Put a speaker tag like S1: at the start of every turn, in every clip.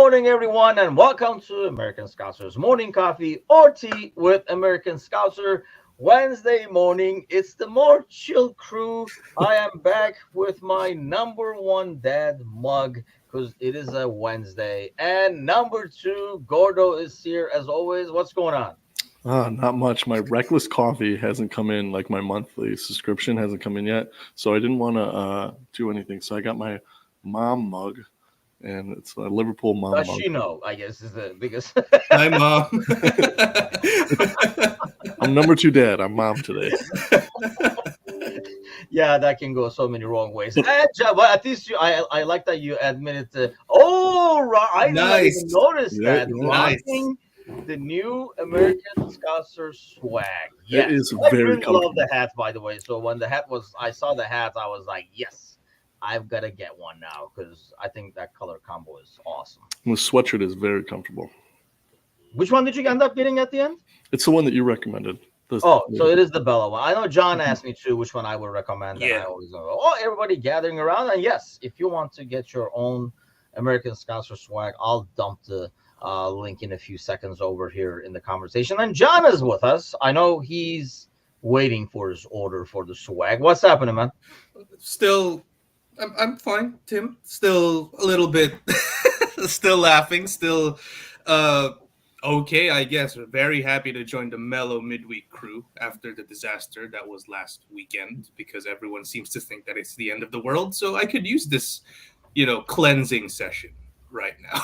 S1: morning, everyone, and welcome to American Scouser's Morning Coffee or Tea with American Scouser. Wednesday morning, it's the more chill crew. I am back with my number one dad mug because it is a Wednesday. And number two, Gordo is here as always. What's going on?
S2: Not much. My Reckless coffee hasn't come in, like my monthly subscription hasn't come in yet. So I didn't want to do anything. So I got my mom mug, and it's a Liverpool mom
S1: Does
S2: mug.
S1: she know? I guess is the biggest.
S3: Hi, Mom.
S2: I'm number two dad. I'm mom today.
S1: Yeah, that can go so many wrong ways. But at least I like that you admitted to. Oh, I didn't
S3: Nice.
S1: even notice
S2: Yeah,
S1: that.
S2: yeah.
S3: Nice.
S1: Rocking the new American Scouser swag. Yes,
S2: is
S1: I
S2: very
S1: really love the
S2: comfortable.
S1: hat, by the way. So when I saw the hat, I was like, yes, I've got to get one now because I think that color combo is awesome.
S2: And the sweatshirt is very comfortable.
S1: Which one did you end up getting at the end?
S2: It's the one that you recommended.
S1: Oh, so it is the Bella one. I know John asked me too which one I would recommend, and I
S3: Yeah.
S1: always go, oh, everybody gathering around. And yes, if you want to get your own American Scouser swag, I'll dump the link in a few seconds over here in the conversation. And John is with us. I know he's waiting for his order for the swag. What's happening, man?
S3: Still, I'm fine, Tim. Still a little bit, still laughing. Still, okay, I guess. Very happy to join the mellow midweek crew after the disaster that was last weekend because everyone seems to think that it's the end of the world. So I could use this, cleansing session right now.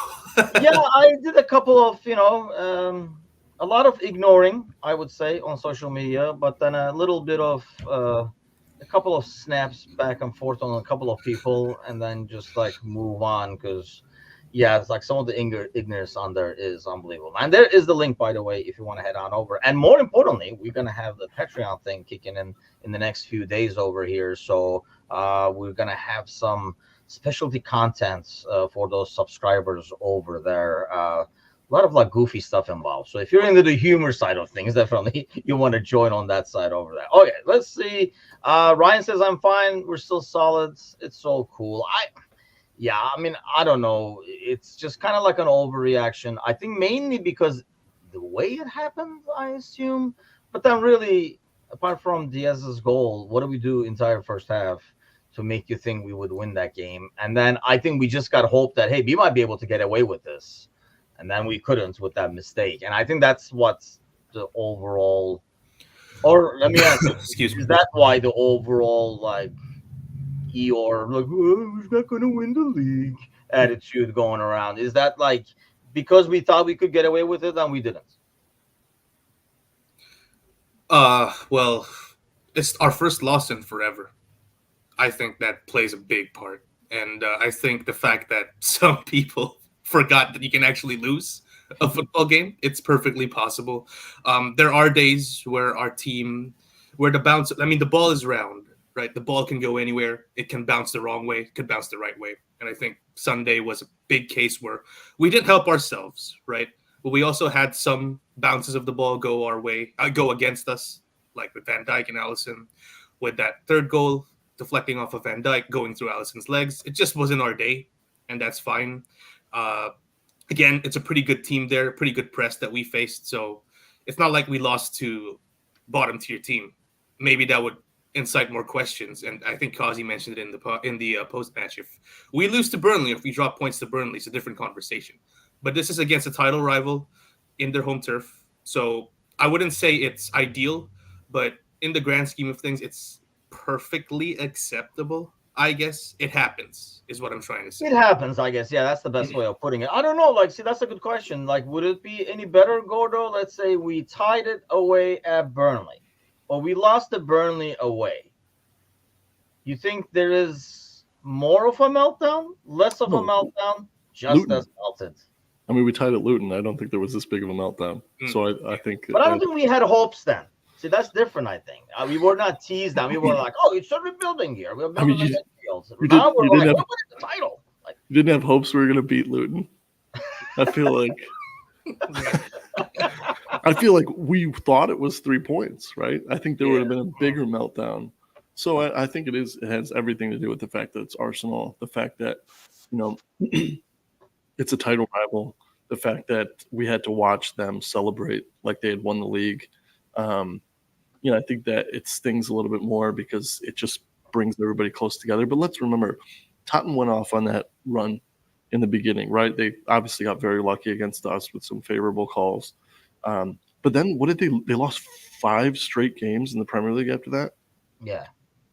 S1: Yeah, I did a couple of, a lot of ignoring, I would say, on social media, but then a little bit of a couple of snaps back and forth on a couple of people, and then just like move on because, yeah, it's like some of the ignorance on there is unbelievable. And there is the link, by the way, if you want to head on over. And more importantly, we're gonna have the Patreon thing kicking in the next few days over here, so we're gonna have some specialty contents for those subscribers over there. A lot of like goofy stuff involved. So if you're into the humor side of things, definitely you want to join on that side over there. Okay, let's see. Ryan says I'm fine. We're still solid. It's so cool. I mean, I don't know. It's just kind of like an overreaction. I think mainly because the way it happened, I assume. But then really, apart from Diaz's goal, what do we do entire first half to make you think we would win that game? And then I think we just got hope that, hey, we might be able to get away with this. And then we couldn't with that mistake. And I think that's what's the overall, or let me ask you,
S3: Excuse me.
S1: is that why the overall, like, Eeyore, like, oh, we're not going to win the league attitude going around? Is that like because we thought we could get away with it and we didn't?
S3: Well, it's our first loss in forever. I think that plays a big part. And I think the fact that some people forgot that you can actually lose a football game, it's perfectly possible. There are days where the ball is round, right? The ball can go anywhere. It can bounce the wrong way. It could bounce the right way. And I think Sunday was a big case where we didn't help ourselves, right? But we also had some bounces of the ball go our way, go against us, like with Van Dijk and Allison. With that third goal, deflecting off of Van Dijk, going through Allison's legs. It just wasn't our day, and that's fine. Again, it's a pretty good team there, pretty good press that we faced. So it's not like we lost to bottom tier team. Maybe that would incite more questions. And I think Kazi mentioned it in the post match. If we lose to Burnley, if we drop points to Burnley, it's a different conversation. But this is against a title rival in their home turf. So I wouldn't say it's ideal, but in the grand scheme of things, it's perfectly acceptable. I guess it happens, is what I'm trying to say.
S1: It happens, I guess. Yeah, that's the best way of putting it. I don't know. Like, see, that's a good question. Like, would it be any better, Gordo? Let's say we tied it away at Burnley, or we lost to Burnley away. You think there is more of a meltdown, less of a meltdown, just
S2: Luton.
S1: as melted?
S2: I mean, we tied at Luton. I don't think there was this big of a meltdown. So I think.
S1: But I don't think we had hopes then. See, that's different, I think. We were not teased down. We were like, oh, it's a rebuilding here. We're building
S2: you
S1: now we're like,
S2: have,
S1: what is the title? Like,
S2: you didn't have hopes we were going to beat Luton. I feel like we thought it was 3 points, right? I think there would have been a bigger meltdown. So I think it has everything to do with the fact that it's Arsenal, the fact that, it's a title rival. The fact that we had to watch them celebrate like they had won the league, um, I think that it stings a little bit more because it just brings everybody close together. But let's remember, Tottenham went off on that run in the beginning, right? They obviously got very lucky against us with some favorable calls. But then what did they lost 5 straight games in the Premier League after that?
S1: Yeah.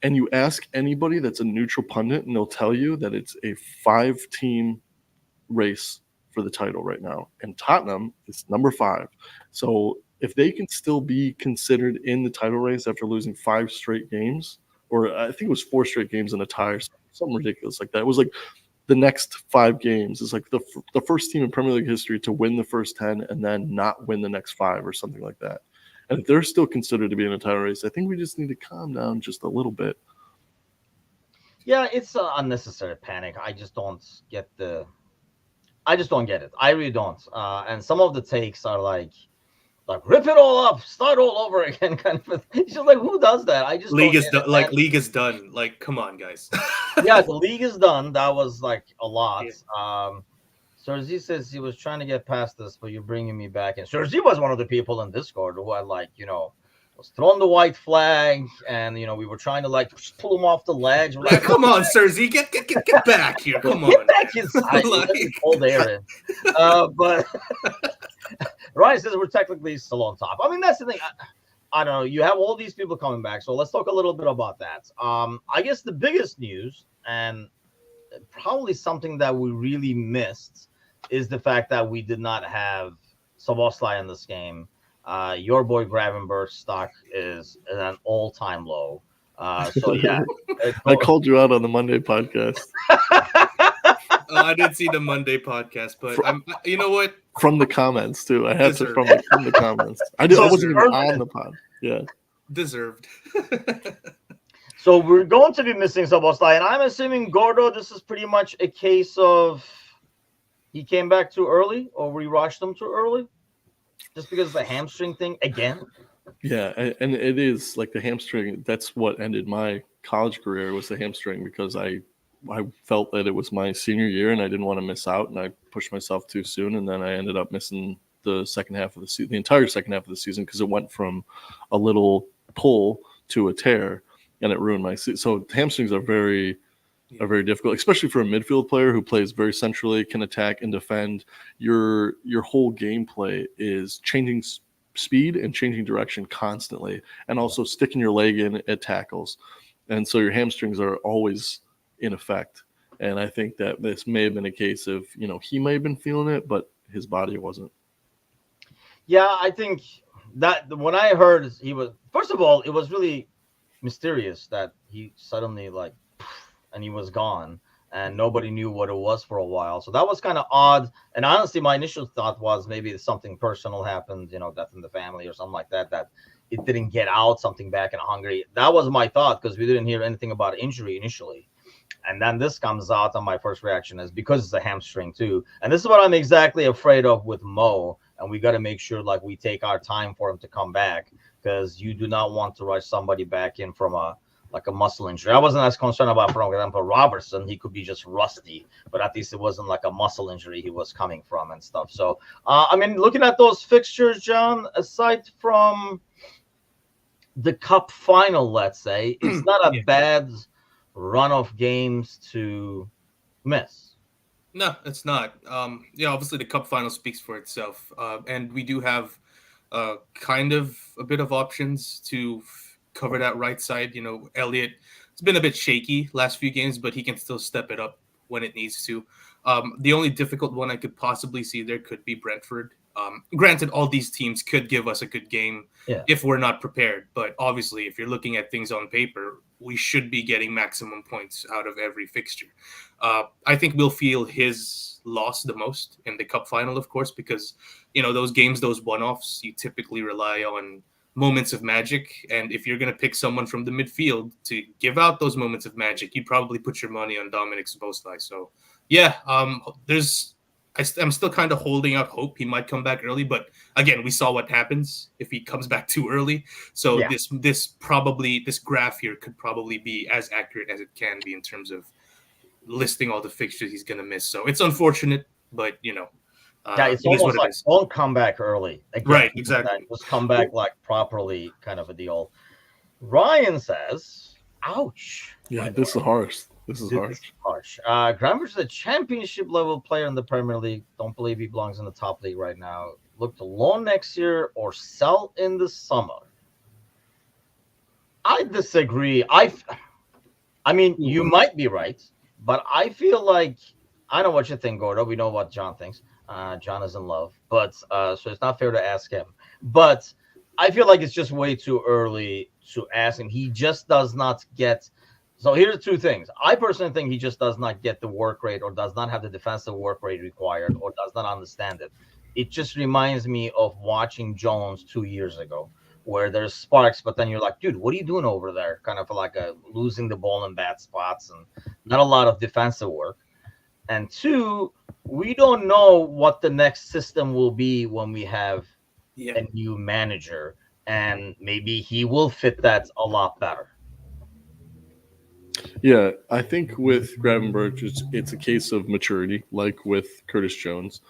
S2: And you ask anybody that's a neutral pundit, and they'll tell you that it's a 5-team race for the title right now. And Tottenham is number 5. So if they can still be considered in the title race after losing 5 straight games, or I think it was 4 straight games and a tie, or something ridiculous like that. It was like the next 5 games is like the first team in Premier League history to win the first 10 and then not win the next 5 or something like that. And if they're still considered to be in a title race, I think we just need to calm down just a little bit.
S1: Yeah, it's unnecessary panic. I just don't get it. I really don't. And some of the takes are like rip it all up, start all over again, kind of. It's just like, who does that? I just
S3: league
S1: don't
S3: is
S1: get it,
S3: done. Like
S1: man.
S3: league is done. Like, come on, guys.
S1: Yeah, the league is done. That was like a lot.
S3: Yeah.
S1: Sergi says he was trying to get past this, but you're bringing me back. And Sergi was one of the people in Discord who had was throwing the white flag, and we were trying to pull him off the ledge. We're like,
S3: come on, Sergi, get back here. Come on,
S1: get back inside. Hold Aaron. But Ryan says we're technically still on top. I mean, that's the thing. I don't know. You have all these people coming back, so let's talk a little bit about that. I guess the biggest news, and probably something that we really missed, is the fact that we did not have Szoboszlai in this game. Your boy Gravenberg's stock is at an all-time low. So yeah,
S2: I called you out on the Monday podcast.
S3: I didn't see the Monday podcast, but you know what?
S2: From the comments too. I had to from the comments. I wasn't even on the pod. Yeah,
S3: deserved.
S1: So we're going to be missing Szoboszlai, and I'm assuming Gordo. This is pretty much a case of he came back too early, or we rushed him too early, just because of the hamstring thing again.
S2: Yeah, and it is like the hamstring. That's what ended my college career, was the hamstring, because I felt that it was my senior year and I didn't want to miss out, and I pushed myself too soon, and then I ended up missing the second half of the season, the entire second half of the season, because it went from a little pull to a tear, and it ruined my season. So hamstrings are very difficult, especially for a midfield player who plays very centrally, can attack and defend. Your whole gameplay is changing speed and changing direction constantly, and also sticking your leg in at tackles. And so your hamstrings are always in effect. And I think that this may have been a case of, he may have been feeling it, but his body wasn't.
S1: Yeah, I think that when I heard he was, first of all, it was really mysterious that he suddenly and he was gone and nobody knew what it was for a while. So that was kind of odd. And honestly, my initial thought was maybe something personal happened, death in the family or something like that it didn't get out, something back in Hungary. That was my thought, because we didn't hear anything about injury initially. And then this comes out, and my first reaction is because it's a hamstring too. And this is what I'm exactly afraid of with Mo. And we got to make sure we take our time for him to come back, because you do not want to rush somebody back in from a muscle injury. I wasn't as concerned about, for example, Robertson. He could be just rusty, but at least it wasn't like a muscle injury he was coming from and stuff. So, looking at those fixtures, John, aside from the cup final, let's say, it's not a bad run of games to miss.
S3: No, it's not. Obviously the cup final speaks for itself, and we do have kind of a bit of options to cover that right side. Elliott, it's been a bit shaky last few games, but he can still step it up when it needs to. The only difficult one I could possibly see there could be Brentford. Granted, all these teams could give us a good game if we're not prepared. But obviously, if you're looking at things on paper, we should be getting maximum points out of every fixture. I think we'll feel his loss the most in the cup final, of course, because, those games, those one-offs, you typically rely on moments of magic. And if you're going to pick someone from the midfield to give out those moments of magic, you'd probably put your money on Dominic Szoboszlai. So, yeah, I'm still kind of holding out hope he might come back early, but again, we saw what happens if he comes back too early. So this graph here could probably be as accurate as it can be in terms of listing all the fixtures he's going to miss. So it's unfortunate, but
S1: Yeah, it's
S3: it is what
S1: almost
S3: it
S1: like
S3: is.
S1: don't come back early. Again,
S3: Right, exactly.
S1: Just come back like properly, kind of a deal. Ryan says, "Ouch."
S2: Yeah,
S1: By the
S2: this is harsh. This is
S1: way, this
S2: harsh.
S1: is harsh. Gravenberch is a championship level player in the Premier League. Don't believe he belongs in the top league right now. Look to loan next year or sell in the summer. I disagree. I mean, you might be right, but I feel like I know what you think, Gordo. We know what John thinks. John is in love, but so it's not fair to ask him. But I feel like it's just way too early to ask him. He just does not get. So here's two things. I personally think he just does not get the work rate, or does not have the defensive work rate required, or does not understand it. It just reminds me of watching Jones 2 years ago, where there's sparks, but then you're like, dude, what are you doing over there? Kind of like losing the ball in bad spots and not a lot of defensive work. And two, we don't know what the next system will be when we have a new manager, and maybe he will fit that a lot better.
S2: Yeah, I think with Gravenberch, it's a case of maturity, like with Curtis Jones.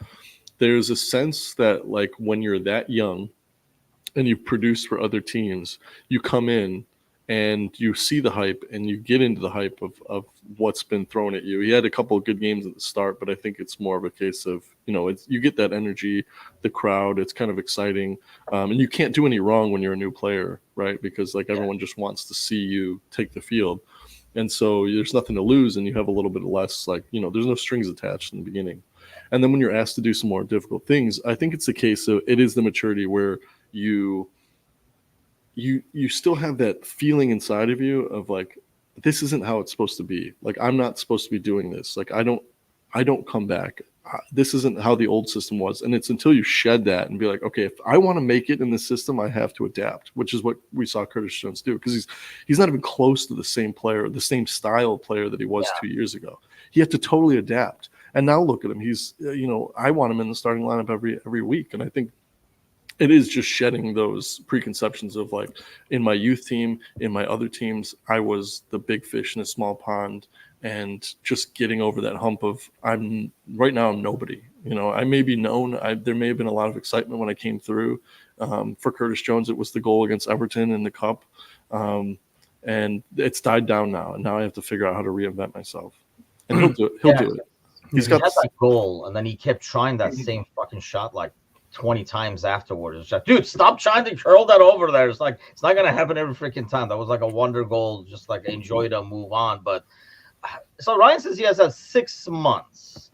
S2: There's a sense that, like, when you're that young and you've produced for other teams, you come in and you see the hype and you get into the hype of what's been thrown at you. He had a couple of good games at the start, but I think it's more of a case of, you get that energy, the crowd, it's kind of exciting. And you can't do any wrong when you're a new player, right? Because everyone just wants to see you take the field. And so there's nothing to lose, and you have a little bit less, there's no strings attached in the beginning. And then when you're asked to do some more difficult things, I think it's the case of, it is the maturity where you still have that feeling inside of you of like, this isn't how it's supposed to be. Like, I'm not supposed to be doing this. Like, I don't come back. This isn't how the old system was. And it's until you shed that and be like, okay, if I want to make it in the system, I have to adapt, which is what we saw Curtis Jones do. Because he's not even close to the same player, the same style player that he was 2 years ago. He had to totally adapt. And now look at him. He's, I want him in the starting lineup every week. And I think it is just shedding those preconceptions of, like, in my youth team, in my other teams, I was the big fish in a small pond, and just getting over that hump of I'm nobody. I may be known. There may have been a lot of excitement when I came through. For Curtis Jones, it was the goal against Everton in the Cup, and it's died down now. And now I have to figure out how to reinvent myself. And he'll do it. He'll do it.
S1: He had that goal, and then he kept trying that same fucking shot like 20 times afterwards. It's like, dude, stop trying to curl that over there. It's like, it's not gonna happen every freaking time. That was like a wonder goal. Just like, enjoy it and move on. But so Ryan says he has had 6 months,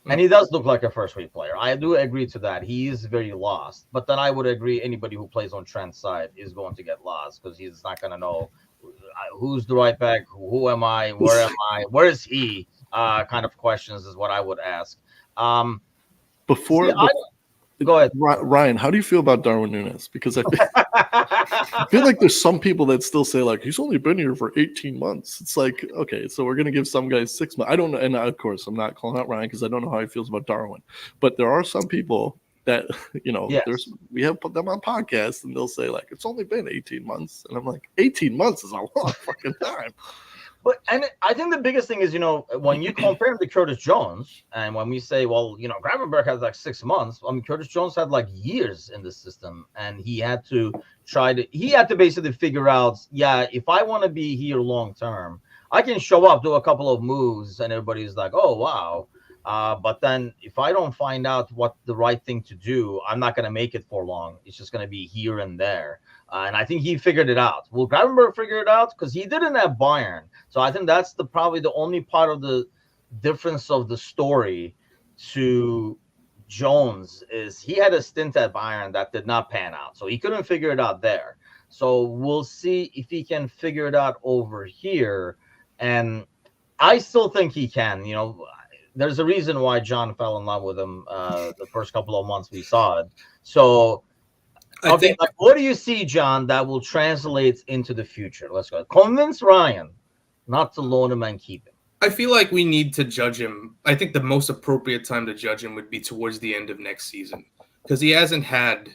S1: and he does look like a first-rate player. I do agree to that. He is very lost. But then I would agree anybody who plays on Trent's side is going to get lost, because he's not going to know who's the right back, who am I, where am I, where is he, kind of questions is what I would ask. Go ahead,
S2: Ryan. How do you feel about Darwin Núñez? Because I feel like there's some people that still say, like, he's only been here for 18 months. It's like, okay, so we're gonna give some guys 6 months. I don't know, and of course, I'm not calling out Ryan because I don't know how he feels about Darwin. But there are some people that we have put them on podcasts, and they'll say, like, it's only been 18 months, and I'm like, 18 months is a long fucking time.
S1: And I think the biggest thing is, when you compare him to Curtis Jones, and when we say, well, Gravenberch has like 6 months. I mean, Curtis Jones had like years in the system, and he had to basically figure out, if I want to be here long term, I can show up, do a couple of moves, and everybody's like, oh, wow. But then if I don't find out what the right thing to do, I'm not going to make it for long. It's just going to be here and there. And I think he figured it out. Will Gravenberch figure it out? Because he didn't have Bayern. So I think that's probably the only part of the difference of the story to Jones is he had a stint at Bayern that did not pan out. So he couldn't figure it out there. So we'll see if he can figure it out over here. And I still think he can. There's a reason why John fell in love with him the first couple of months we saw it. So I think, what do you see, John, that will translate into the future? Let's go. Convince Ryan not to loan him and keep him.
S3: I feel like we need to judge him. I think the most appropriate time to judge him would be towards the end of next season, because he hasn't had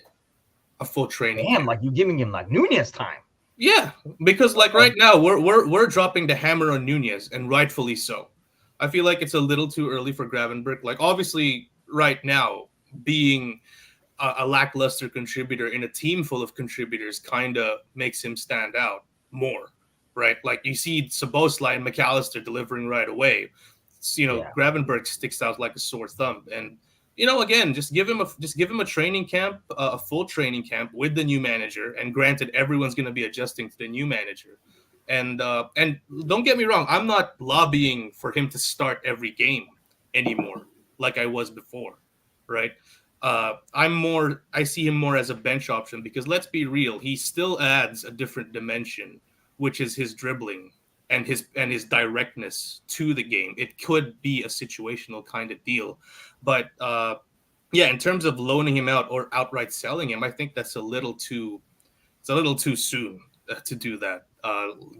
S3: a full training.
S1: Damn, like you're giving him like Núñez time.
S3: Yeah, because like right now we're dropping the hammer on Núñez, and rightfully so. I feel like it's a little too early for Gravenberch. Like, obviously, right now, being a lackluster contributor in a team full of contributors kind of makes him stand out more, right? Like you see Szoboszlai and McAllister delivering right away.
S1: Yeah.
S3: Gravenberg sticks out like a sore thumb, and again, just give him a training camp, a full training camp with the new manager. And granted, everyone's going to be adjusting to the new manager. And don't get me wrong, I'm not lobbying for him to start every game anymore like I was before, right? I see him more as a bench option because let's be real, he still adds a different dimension, which is his dribbling and his directness to the game. It could be a situational kind of deal, but yeah, in terms of loaning him out or outright selling him, I think that's a little too soon to do that.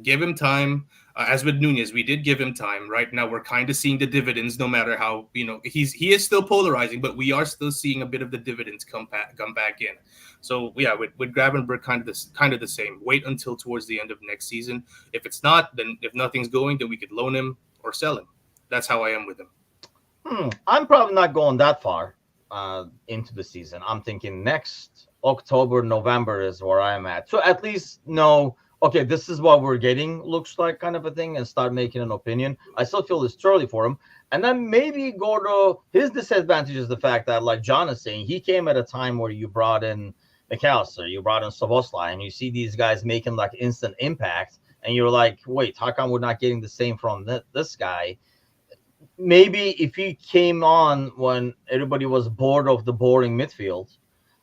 S3: Give him time. As with Nunez, we did give him time. Right now, we're kind of seeing the dividends. No matter how he is still polarizing, but we are still seeing a bit of the dividends come back in. So yeah, with Gravenberg, kind of the same. Wait until towards the end of next season. If it's not, then if nothing's going, then we could loan him or sell him. That's how I am with him.
S1: I'm probably not going that far into the season. I'm thinking next October, November is where I'm at. So at least know, okay, this is what we're getting, looks like, kind of a thing, and start making an opinion. I still feel it's early for him. And then maybe go to his disadvantage is the fact that, like John is saying, he came at a time where you brought in McAllister, you brought in Szoboszlai, and you see these guys making like instant impact, and you're like, wait, how come we're not getting the same from this guy? Maybe if he came on when everybody was bored of the boring midfield,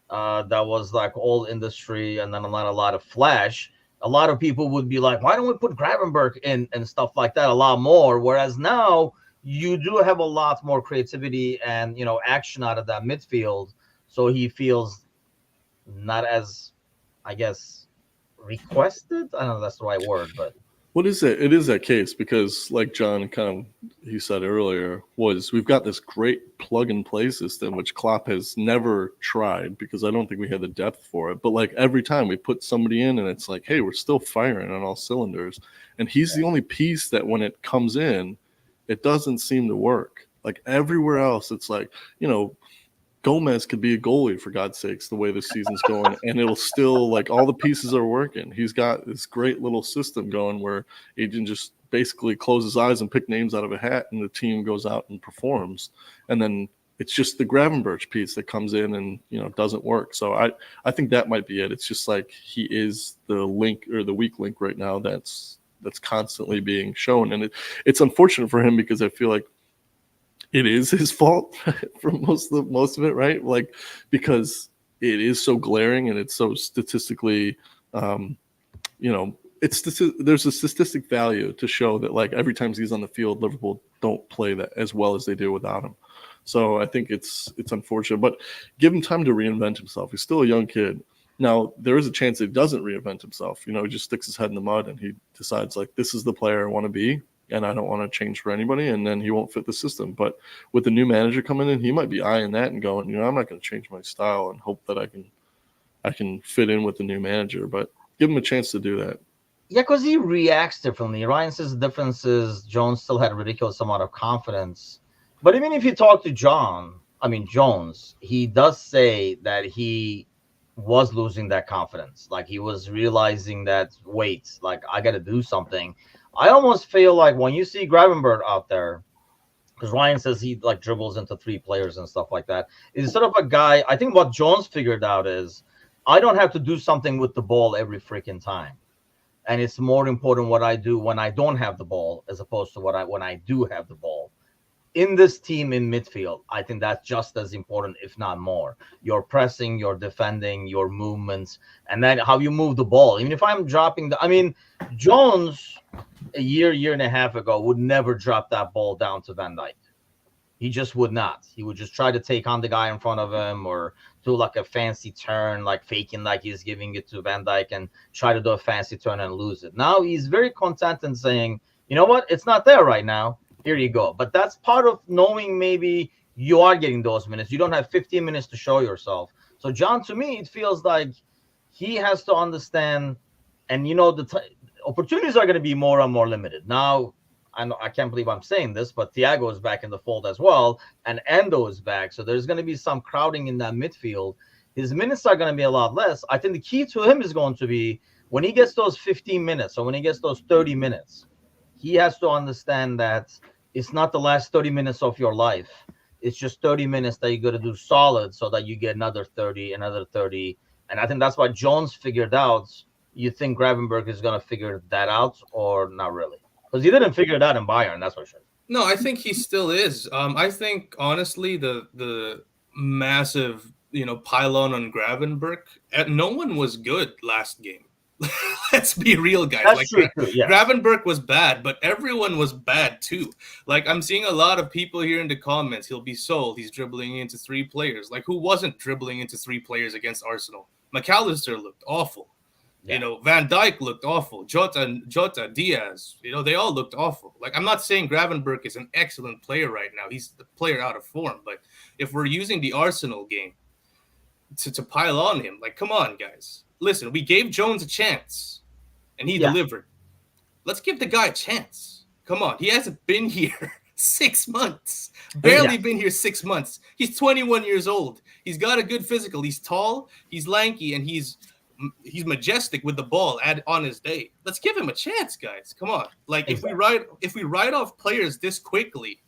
S1: that was like all industry and then not a lot of flash, a lot of people would be like, why don't we put Gravenberg in and stuff like that a lot more? Whereas now you do have a lot more creativity and, action out of that midfield. So he feels not as, I guess, requested. I don't know if that's the right word, but.
S2: What is it? It is that case because, like John he said earlier, we've got this great plug-and-play system, which Klopp has never tried because I don't think we had the depth for it. But like every time we put somebody in and it's like, hey, we're still firing on all cylinders. And he's the only piece that when it comes in, it doesn't seem to work. Like everywhere else, it's like, Gomez could be a goalie, for God's sakes, the way this season's going, and it'll still, like, all the pieces are working. He's got this great little system going where he can just basically close his eyes and pick names out of a hat, and the team goes out and performs. And then it's just the Gravenberch piece that comes in and, doesn't work. So I think that might be it. It's just like he is the link or the weak link right now that's constantly being shown. And it's unfortunate for him because I feel like it is his fault for most of it, right? Like, because it is so glaring and it's so statistically, there's a statistic value to show that, like, every time he's on the field, Liverpool don't play that as well as they do without him. So I think it's unfortunate, but give him time to reinvent himself. He's still a young kid. Now, there is a chance that he doesn't reinvent himself. He just sticks his head in the mud and he decides, like, this is the player I want to be. And I don't want to change for anybody, and then he won't fit the system. But with the new manager coming in, he might be eyeing that and going, I'm not going to change my style and hope that I can fit in with the new manager. But give him a chance to do that.
S1: Yeah, because he reacts differently. Ryan says the difference is Jones still had a ridiculous amount of confidence. But even if you talk to Jones, he does say that he was losing that confidence. Like, he was realizing that, wait, like, I got to do something. I almost feel like when you see Gravenberg out there, because Ryan says he like dribbles into three players and stuff like that, instead of a guy, I think what Jones figured out is I don't have to do something with the ball every freaking time. And it's more important what I do when I don't have the ball as opposed to when I do have the ball. In this team in midfield, I think that's just as important, if not more. Your pressing, your defending, your movements, and then how you move the ball. Even if I'm dropping Jones a year and a half ago would never drop that ball down to Van Dijk. He just would not. He would just try to take on the guy in front of him or do like a fancy turn, like faking like he's giving it to Van Dijk and try to do a fancy turn and lose it. Now he's very content in saying, you know what, it's not there right now. Here you go. But that's part of knowing maybe you are getting those minutes. You don't have 15 minutes to show yourself. So, John, to me, it feels like he has to understand, and the opportunities are going to be more and more limited. Now, I can't believe I'm saying this, but Thiago is back in the fold as well, and Endo is back. So there's going to be some crowding in that midfield. His minutes are going to be a lot less. I think the key to him is going to be when he gets those 15 minutes or when he gets those 30 minutes, he has to understand that it's not the last 30 minutes of your life. It's just 30 minutes that you got to do solid so that you get another 30, another 30. And I think that's what Jones figured out. You think Gravenberg is going to figure that out or not really? Because he didn't figure it out in Bayern, that's for sure.
S3: No, I think he still is. I think honestly, the massive pylon on Gravenberg, no one was good last game. Let's be real, guys.
S1: That's
S3: like
S1: true, too, yeah.
S3: Gravenberg was bad, but everyone was bad too. Like I'm seeing a lot of people here in the comments. He'll be sold. He's dribbling into 3 players. Like who wasn't dribbling into 3 players against Arsenal? McAllister looked awful. Yeah. Van Dijk looked awful. Jota, Diaz, they all looked awful. Like, I'm not saying Gravenberg is an excellent player right now. He's the player out of form. But if we're using the Arsenal game to pile on him, like, come on, guys. Listen, we gave Jones a chance, and he delivered. Let's give the guy a chance. Come on. He hasn't been here 6 months. Barely been here 6 months. He's 21 years old. He's got a good physical. He's tall, he's lanky, and he's majestic with the ball on his day. Let's give him a chance, guys. Come on. Like if we write off players this quickly,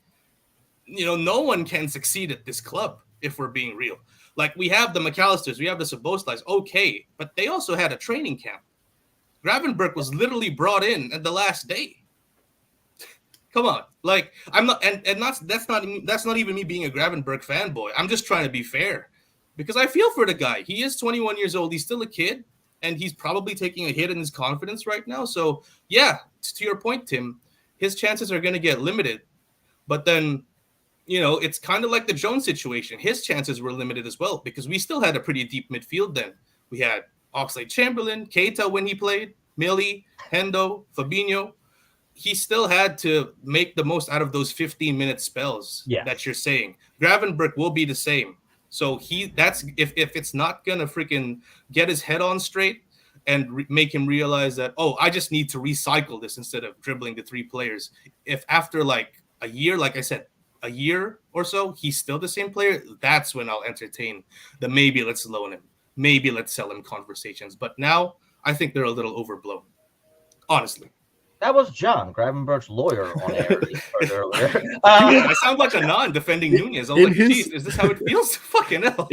S3: no one can succeed at this club if we're being real. Like we have the McAllisters, we have the Sabostlais, okay, but they also had a training camp. Gravenberg was literally brought in at the last day. Come on. Like I'm not and that's not even me being a Gravenberg fanboy. I'm just trying to be fair. Because I feel for the guy. He is 21 years old. He's still a kid, and he's probably taking a hit in his confidence right now. So, yeah, to your point, Tim, his chances are going to get limited. But then, it's kind of like the Jones situation. His chances were limited as well because we still had a pretty deep midfield then. We had Oxlade-Chamberlain, Keita when he played, Millie, Endo, Fabinho. He still had to make the most out of those 15-minute spells that you're saying. Gravenberg will be the same. So if it's not gonna freaking get his head on straight and make him realize that I just need to recycle this instead of dribbling the 3 players. If after like a year, like I said, a year or so, he's still the same player. That's when I'll entertain the maybe let's loan him, maybe let's sell him conversations. But now I think they're a little overblown, honestly.
S1: That was John Gravenberg's lawyer on air earlier.
S3: I sound like a non defending Nunez. I was like, geez, is this how it feels? Fucking hell.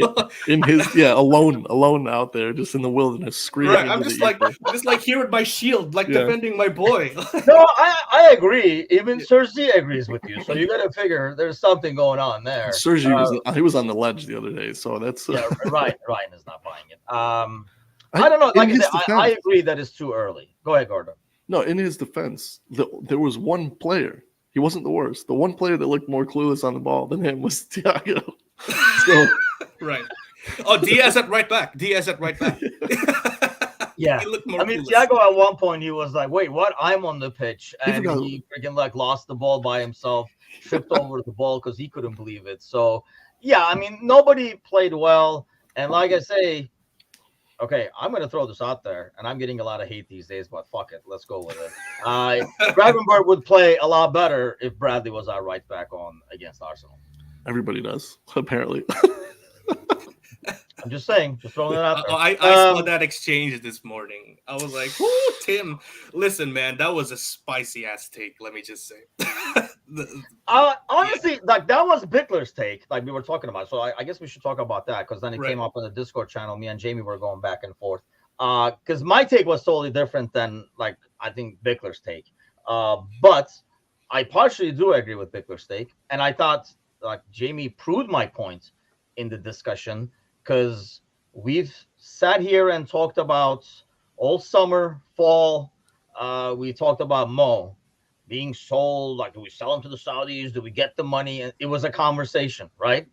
S2: In his alone out there, just in the wilderness, screaming.
S3: Right, I'm just like here with my shield, defending my boy.
S1: No, I agree. Even Sergi agrees with you. So you got to figure there's something going on there.
S2: Sergi was on the ledge the other day, so that's
S1: Ryan is not buying it. I don't know. Like I agree that it's too early. Go ahead, Gordon.
S2: No, in his defense, there was one player. He wasn't the worst. The one player that looked more clueless on the ball than him was Thiago. So,
S3: right. Oh, Diaz at right back.
S1: Yeah.
S3: He looked more clueless.
S1: Thiago at one point, he was like, wait, what? I'm on the pitch. And he freaking lost the ball by himself, tripped over the ball because he couldn't believe it. So, yeah, nobody played well. And like I say, okay, I'm going to throw this out there, and I'm getting a lot of hate these days, but fuck it. Let's go with it. Gravenberg would play a lot better if Bradley was our right back on against Arsenal.
S2: Everybody does, apparently.
S1: I'm just saying, just throwing it out there.
S3: I saw that exchange this morning. I was like, "Whoo, Tim, listen, man, that was a spicy-ass take, let me just say."
S1: Honestly, that was Bickler's take, like we were talking about. So I guess we should talk about that because then it came up on the Discord channel. Me and Jamie were going back and forth. Because my take was totally different than, I think Bickler's take. But I partially do agree with Bickler's take. And I thought, Jamie proved my point in the discussion because we've sat here and talked about all summer, fall. We talked about Mo being sold. Do we sell him to the Saudis? Do we get the money? And it was a conversation, right?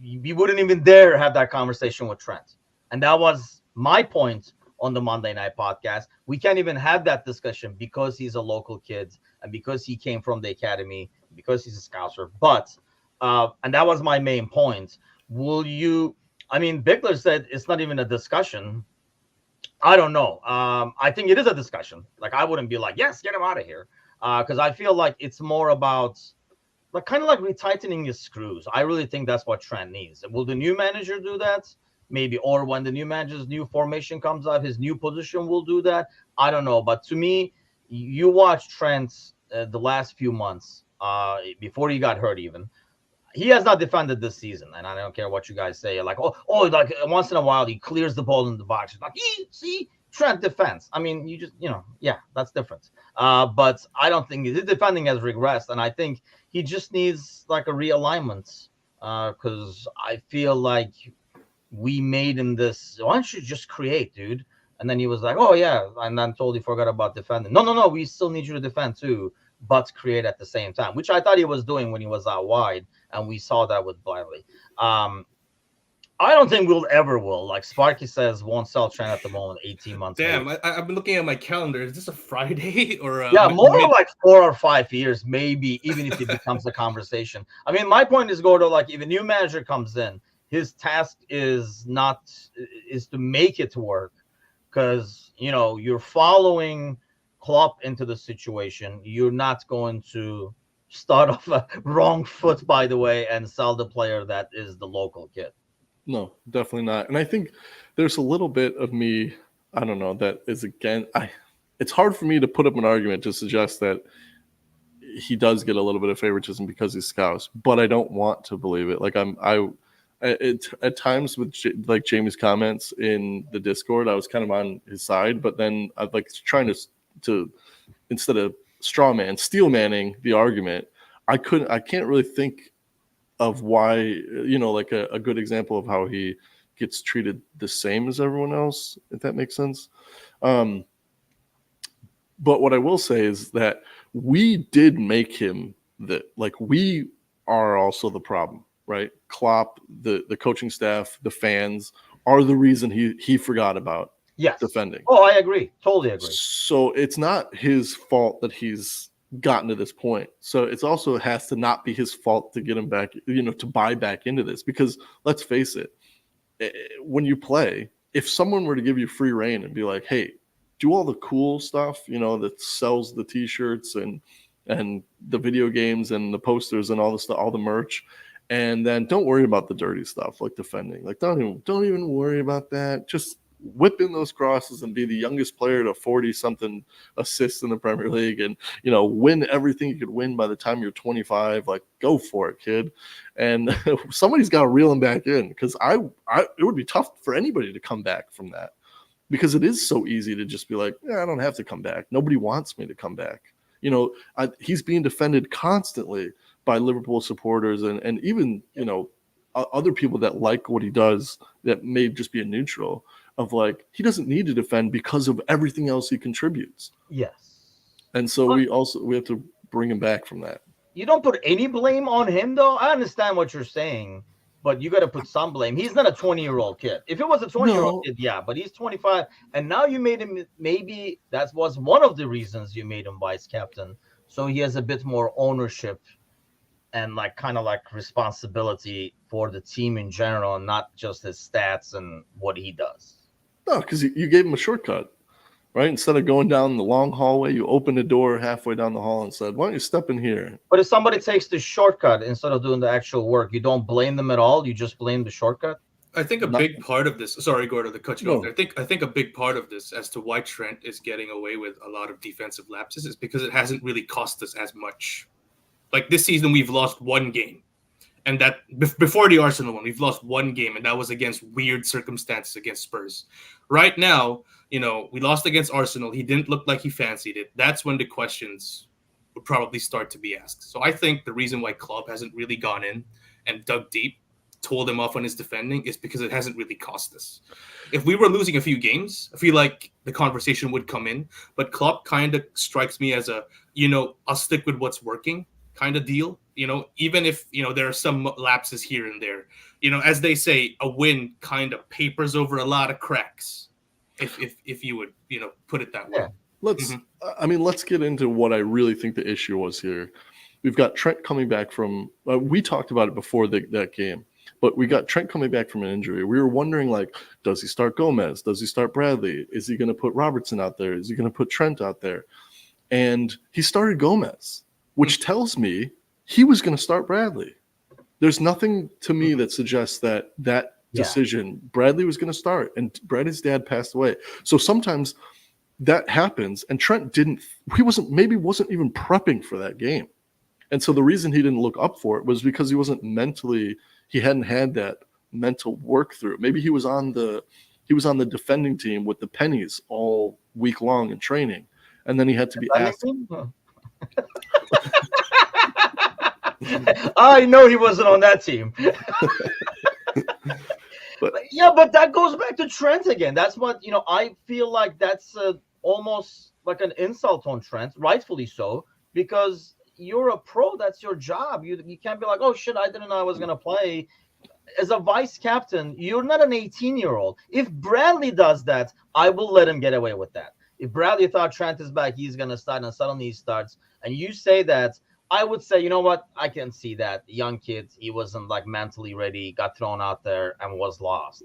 S1: We wouldn't even dare have that conversation with Trent. And that was my point on the Monday Night Podcast. We can't even have that discussion because he's a local kid and because he came from the academy, because he's a Scouser. But, and that was my main point. Bickler said it's not even a discussion. I don't know. I think it is a discussion. I wouldn't be like, yes, get him out of here. Because I feel like it's more about like kind of like retightening his screws. I really think that's what Trent needs. Will the new manager do that? Maybe, or when the new manager's new formation comes up, his new position will do that. I don't know, but to me, you watch Trent the last few months, before he got hurt, even he has not defended this season, and I don't care what you guys say. Like, like once in a while he clears the ball in the box. Like, see, Trent defense. I mean, you just, yeah, that's different. But I don't think his defending has regressed, and I think he just needs like a realignment. Because I feel like we made him this. Why don't you just create, dude? And then he was like, oh yeah, and then totally forgot about defending. No, we still need you to defend too, but create at the same time, which I thought he was doing when he was out wide, and we saw that with Bradley. I don't think we'll ever will. Like Sparky says, won't sell Trent at the moment, 18 months.
S3: Damn, I've been looking at my calendar. Is this a Friday or
S1: yeah, more like 4 or 5 years, maybe, even if it becomes a conversation. I mean, my point is, Gordo, like if a new manager comes in, his task is to make it work, because you're following Klopp into the situation. You're not going to start off a wrong foot, by the way, and sell the player that is the local kid.
S2: No, definitely not. And I think there's a little bit of me, I don't know, that is again, it's hard for me to put up an argument to suggest that he does get a little bit of favoritism because he's Scouse, but I don't want to believe it. Like at times with like Jamie's comments in the Discord, I was kind of on his side, but then I like trying to instead of straw man, steel manning the argument, I can't really think of why, like a good example of how he gets treated the same as everyone else, if that makes sense. But what I will say is that we did make him we are also the problem, right? Klopp, the coaching staff, the fans are the reason he forgot about defending.
S1: Oh, I agree. Totally agree.
S2: So it's not his fault that he's gotten to this point. So it's also has to not be his fault to get him back, to buy back into this, because let's face it, when you play, if someone were to give you free reign and be like, hey, do all the cool stuff, that sells the t-shirts and the video games and the posters and all the stuff, all the merch, and then don't worry about the dirty stuff like defending. Like don't even worry about that. Just whip in those crosses and be the youngest player to 40-something assists in the Premier League, and win everything you could win by the time you're 25. Like, go for it, kid. And somebody's got to reel him back in, because it would be tough for anybody to come back from that, because it is so easy to just be like, I don't have to come back. Nobody wants me to come back. He's being defended constantly by Liverpool supporters and even other people that like what he does that may just be a neutral. Of like, he doesn't need to defend because of everything else he contributes.
S1: Yes.
S2: And so we have to bring him back from that.
S1: You don't put any blame on him, though. I understand what you're saying, but you got to put some blame. He's not a 20-year-old kid. If it was a 20-year-old kid, yeah, but he's 25, and now you made him, maybe that was one of the reasons you made him vice captain, so he has a bit more ownership and like kind of like responsibility for the team in general, and not just his stats and what he does.
S2: No, because you gave him a shortcut, right? Instead of going down the long hallway, you opened a door halfway down the hall and said, why don't you step in here?
S1: But if somebody takes the shortcut instead of doing the actual work, you don't blame them at all. You just blame the shortcut.
S3: I think a big part of this, sorry, Gordo, to cut you off there. I think a big part of this as to why Trent is getting away with a lot of defensive lapses is because it hasn't really cost us as much. Like this season, we've lost one game. And that before the Arsenal one, we've lost one game, and that was against weird circumstances against Spurs. Right now, we lost against Arsenal. He didn't look like he fancied it. That's when the questions would probably start to be asked. So I think the reason why Klopp hasn't really gone in and dug deep, told him off on his defending, is because it hasn't really cost us. If we were losing a few games, I feel like the conversation would come in. But Klopp kind of strikes me as a, I'll stick with what's working kind of deal. Even if, there are some lapses here and there, as they say, a win kind of papers over a lot of cracks, if you would, put it that way.
S2: Yeah. Let's get into what I really think the issue was here. We've got Trent coming back from, we talked about it before that game, but we got Trent coming back from an injury. We were wondering, like, does he start Gomez? Does he start Bradley? Is he going to put Robertson out there? Is he going to put Trent out there? and he started Gomez, which tells me he was going to start Bradley. There's nothing to me that suggests that decision, Bradley was going to start, and Bradley's dad passed away. So sometimes that happens, and Trent wasn't even prepping for that game. And so the reason he didn't look up for it was because he hadn't had that mental work through. Maybe he was on the defending team with the pennies all week long in training, and then he had to be asked.
S1: I know he wasn't on that team. but that goes back to Trent again. That's what, I feel like that's almost like an insult on Trent, rightfully so, because you're a pro. That's your job. You can't be like, oh shit, I didn't know I was going to play. As a vice captain, you're not an 18-year-old. If Bradley does that, I will let him get away with that. If Bradley thought Trent is back, he's going to start, and suddenly he starts, and you say that, I would say, you know what? I can see that. Young kid, he wasn't like mentally ready, got thrown out there and was lost.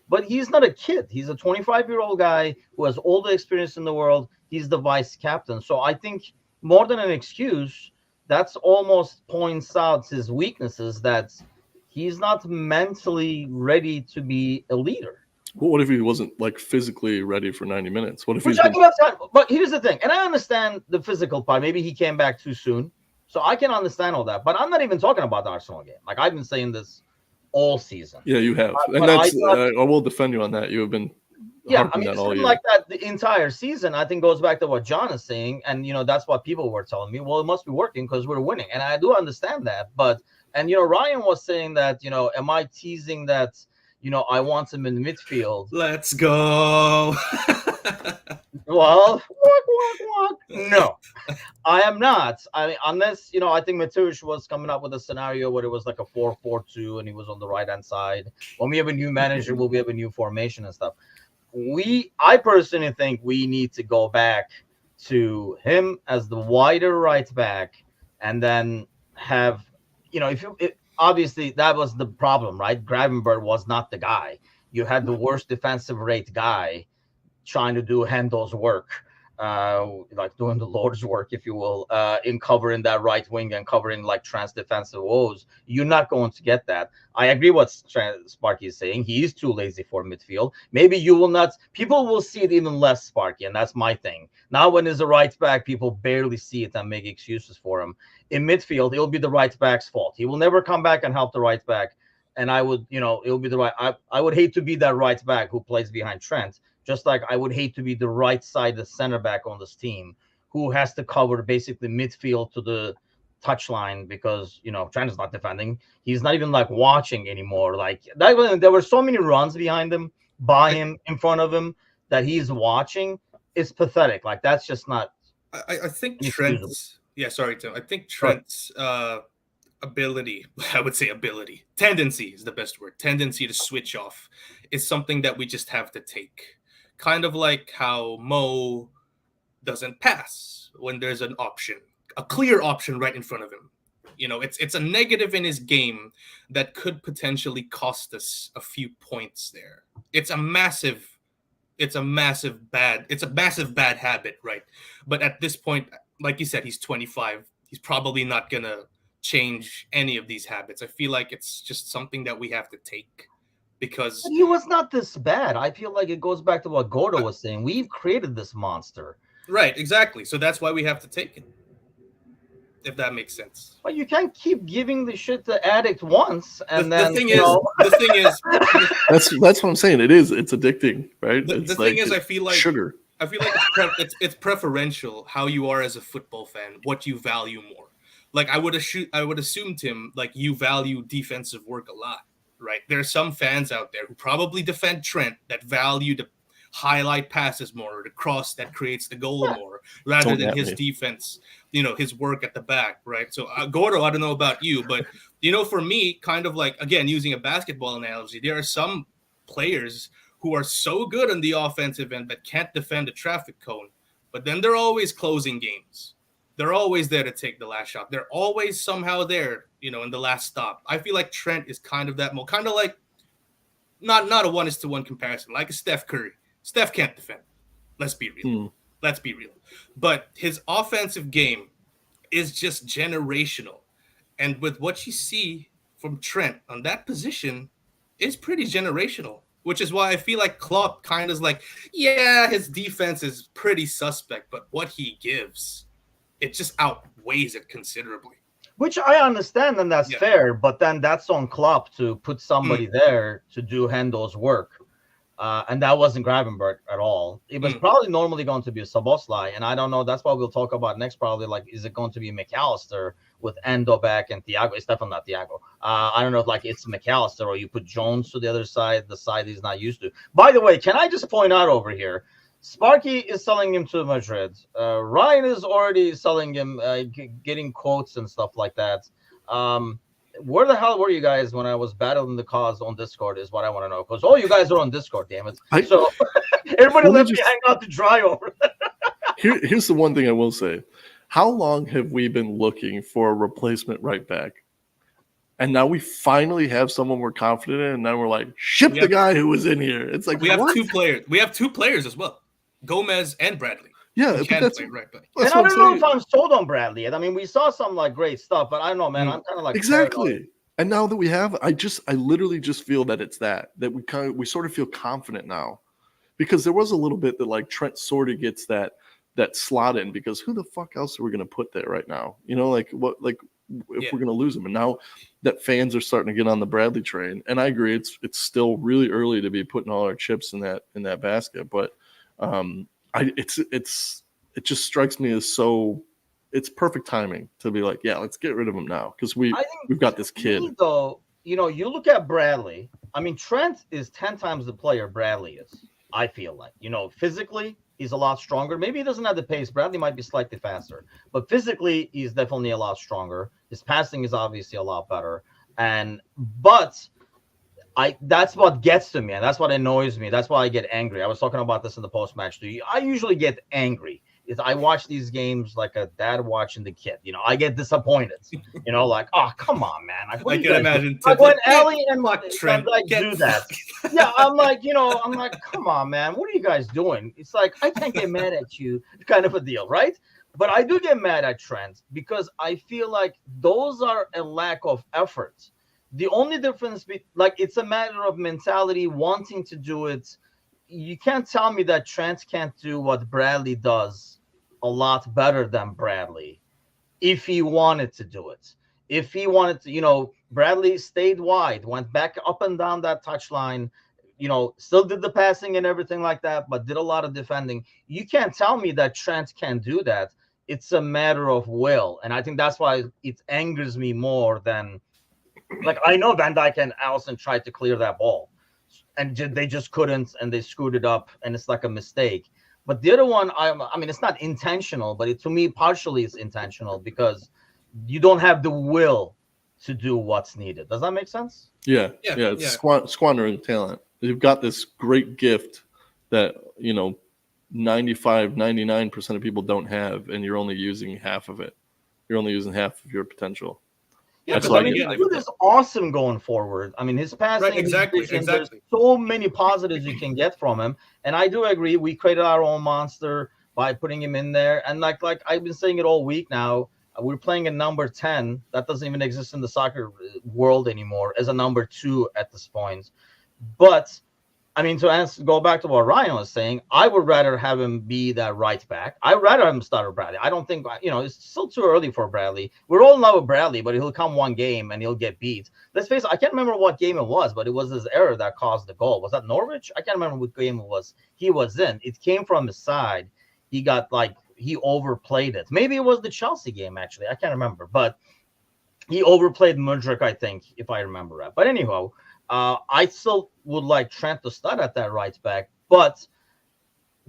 S1: But he's not a kid. He's a 25-year-old guy who has all the experience in the world. He's the vice captain. So I think more than an excuse, that's almost points out his weaknesses, that he's not mentally ready to be a leader.
S2: Well, what if he wasn't like physically ready for 90 minutes? What if
S1: But here's the thing, and I understand the physical part. Maybe he came back too soon. So I can understand all that, but I'm not even talking about the Arsenal game. Like, I've been saying this all season.
S2: Yeah, you have, and I will defend you on that. You have been,
S1: it's been like that the entire season. I think goes back to what John is saying, and that's what people were telling me. Well, it must be working because we're winning, and I do understand that. But Ryan was saying that am I teasing that I want him in midfield?
S3: Let's go.
S1: Well, no, I am not. I mean, unless, I think Mateusz was coming up with a scenario where it was like a 4-4-2 and he was on the right-hand side. When we have a new manager, we'll have a new formation and stuff. I personally think we need to go back to him as the wider right back, and then have, obviously that was the problem, right? Gravenberg was not the guy. You had the worst defensive rate guy trying to do Hendo's work, like doing the Lord's work, if you will, in covering that right wing and covering like Trent's defensive woes. You're not going to get that. I agree what Sparky is saying. He is too lazy for midfield. Maybe you will not. People will see it even less, Sparky, and that's my thing. Now when there's a right back, people barely see it and make excuses for him. In midfield, it'll be the right back's fault. He will never come back and help the right back. And I would, it'll be the right. I would hate to be that right back who plays behind Trent. Just like I would hate to be the right side, the center back on this team, who has to cover basically midfield to the touchline because, Trent is not defending. He's not even like watching anymore. Like there were so many runs behind him, by him, in front of him that he's watching. It's pathetic. Like that's just not.
S3: I think Trent's. Yeah, sorry, Tim. I think Trent's ability, tendency is the best word. Tendency to switch off is something that we just have to take. Kind of like how Mo doesn't pass when there's an option, a clear option right in front of him. It's a negative in his game that could potentially cost us a few points there. It's a massive bad habit, right? But at this point, like you said, he's 25. He's probably not gonna change any of these habits. I feel like it's just something that we have to take. Because
S1: he was not this bad. I feel like it goes back to what Gordo was saying. We've created this monster.
S3: Right, exactly. So that's why we have to take it. If that makes sense.
S1: But you can't keep giving the shit to addict once and
S3: the thing is
S2: that's what I'm saying. It's addicting, right?
S3: The thing is, I feel like
S2: sugar.
S3: I feel like it's preferential how you are as a football fan, what you value more. Like I would assume, Tim, like you value defensive work a lot. Right, there are some fans out there who probably defend Trent that value the highlight passes more, or the cross that creates the goal more, rather than his defense, his work at the back, right? So, Gordo, I don't know about you, but, for me, kind of like, again, using a basketball analogy, there are some players who are so good on the offensive end that can't defend a traffic cone, but then they're always closing games. They're always there to take the last shot. They're always somehow there, in the last stop. I feel like Trent is kind of that kind of like not a 1-to-1 comparison, like a Steph Curry. Steph can't defend. Let's be real. Let's be real. But his offensive game is just generational. And with what you see from Trent on that position, is pretty generational. Which is why I feel like Klopp kind of is like, yeah, his defense is pretty suspect, but what he gives, it just outweighs it considerably.
S1: Which I understand, and that's
S3: Yeah.
S1: fair. But then that's on Klopp to put somebody there to do Hendo's work. And that wasn't Gravenberg at all. It was probably normally going to be a Szoboszlai, and I don't know. That's what we'll talk about next. Probably like, is it going to be McAllister with Endo back and Thiago? It's definitely not Thiago. I don't know if like it's McAllister or you put Jones to the other side, the side he's not used to. By the way, can I just point out over here? Sparky is selling him to Madrid. Ryan is already selling him, getting quotes and stuff like that. Where the hell were you guys when I was battling the cause on Discord is what I want to know. Because all you guys are on Discord, damn it. So everybody let me hang out to dry over.
S2: Here's the one thing I will say. How long have we been looking for a replacement right back? And now we finally have someone we're confident in, and now we're like, ship the guy who was in here. It's like,
S3: we have two players. We have two players as well, Gomez and Bradley.
S2: Yeah, but that's
S3: right back.
S1: And I don't know if I'm sold on Bradley yet. I mean, we saw some like great stuff, but I don't know, man. I'm kind of like
S2: exactly.
S1: paranoid.
S2: And now that we have, I literally just feel that it's that we sort of feel confident now, because there was a little bit that like Trent sort of gets that slot in, because who the fuck else are we going to put there right now? You know, like what, like if we're going to lose him. And now that fans are starting to get on the Bradley train, and I agree, it's still really early to be putting all our chips in that basket, but it just strikes me as it's perfect timing to be like, yeah, let's get rid of him now, because we've got this kid.
S1: Though, you know, you look at Bradley. I mean, Trent is 10 times the player Bradley is. I feel like, you know, physically he's a lot stronger. Maybe he doesn't have the pace. Bradley might be slightly faster, but physically he's definitely a lot stronger. His passing is obviously a lot better, but that's what gets to me, and that's what annoys me. That's why I get angry. I was talking about this in the post-match too. I usually get angry. I watch these games like a dad watching the kid. You know, I get disappointed. You know, like, oh, come on, man. Like,
S3: I can imagine.
S1: Like when Ellie and
S3: Trent
S1: do that. Yeah, I'm like, come on, man. What are you guys doing? It's like, I can't get mad at you, kind of a deal, right? But I do get mad at Trent because I feel like those are a lack of effort. The only difference, it's a matter of mentality, wanting to do it. You can't tell me that Trent can't do what Bradley does a lot better than Bradley if he wanted to do it. If he wanted to, Bradley stayed wide, went back up and down that touchline, still did the passing and everything like that, but did a lot of defending. You can't tell me that Trent can do that. It's a matter of will. And I think that's why it angers me more than, I know Van Dijk and Alisson tried to clear that ball, and they just couldn't, and they screwed it up, and it's like a mistake. But the other one, I mean, it's not intentional, but to me, partially it's intentional because you don't have the will to do what's needed. Does that make sense?
S2: Yeah. It's squandering talent. You've got this great gift that, 99% of people don't have, and you're only using half of it. You're only using half of your potential.
S1: Yeah, but dude is awesome going forward. I mean, his passing,
S3: exactly.
S1: There's so many positives you can get from him, and I do agree. We created our own monster by putting him in there, and like I've been saying it all week now. We're playing a number 10 that doesn't even exist in the soccer world anymore as a number 2 at this point. But I mean, to go back to what Ryan was saying, I would rather have him be that right back. I'd rather have him start with Bradley. I don't think, it's still too early for Bradley. We're all in love with Bradley, but he'll come one game and he'll get beat. Let's face it, I can't remember what game it was, but it was his error that caused the goal. Was that Norwich? I can't remember what game it was. He was in. It came from his side. He got he overplayed it. Maybe it was the Chelsea game, actually. I can't remember, but he overplayed Mudryk, I think, if I remember right. But anyhow, I still would like Trent to start at that right back, but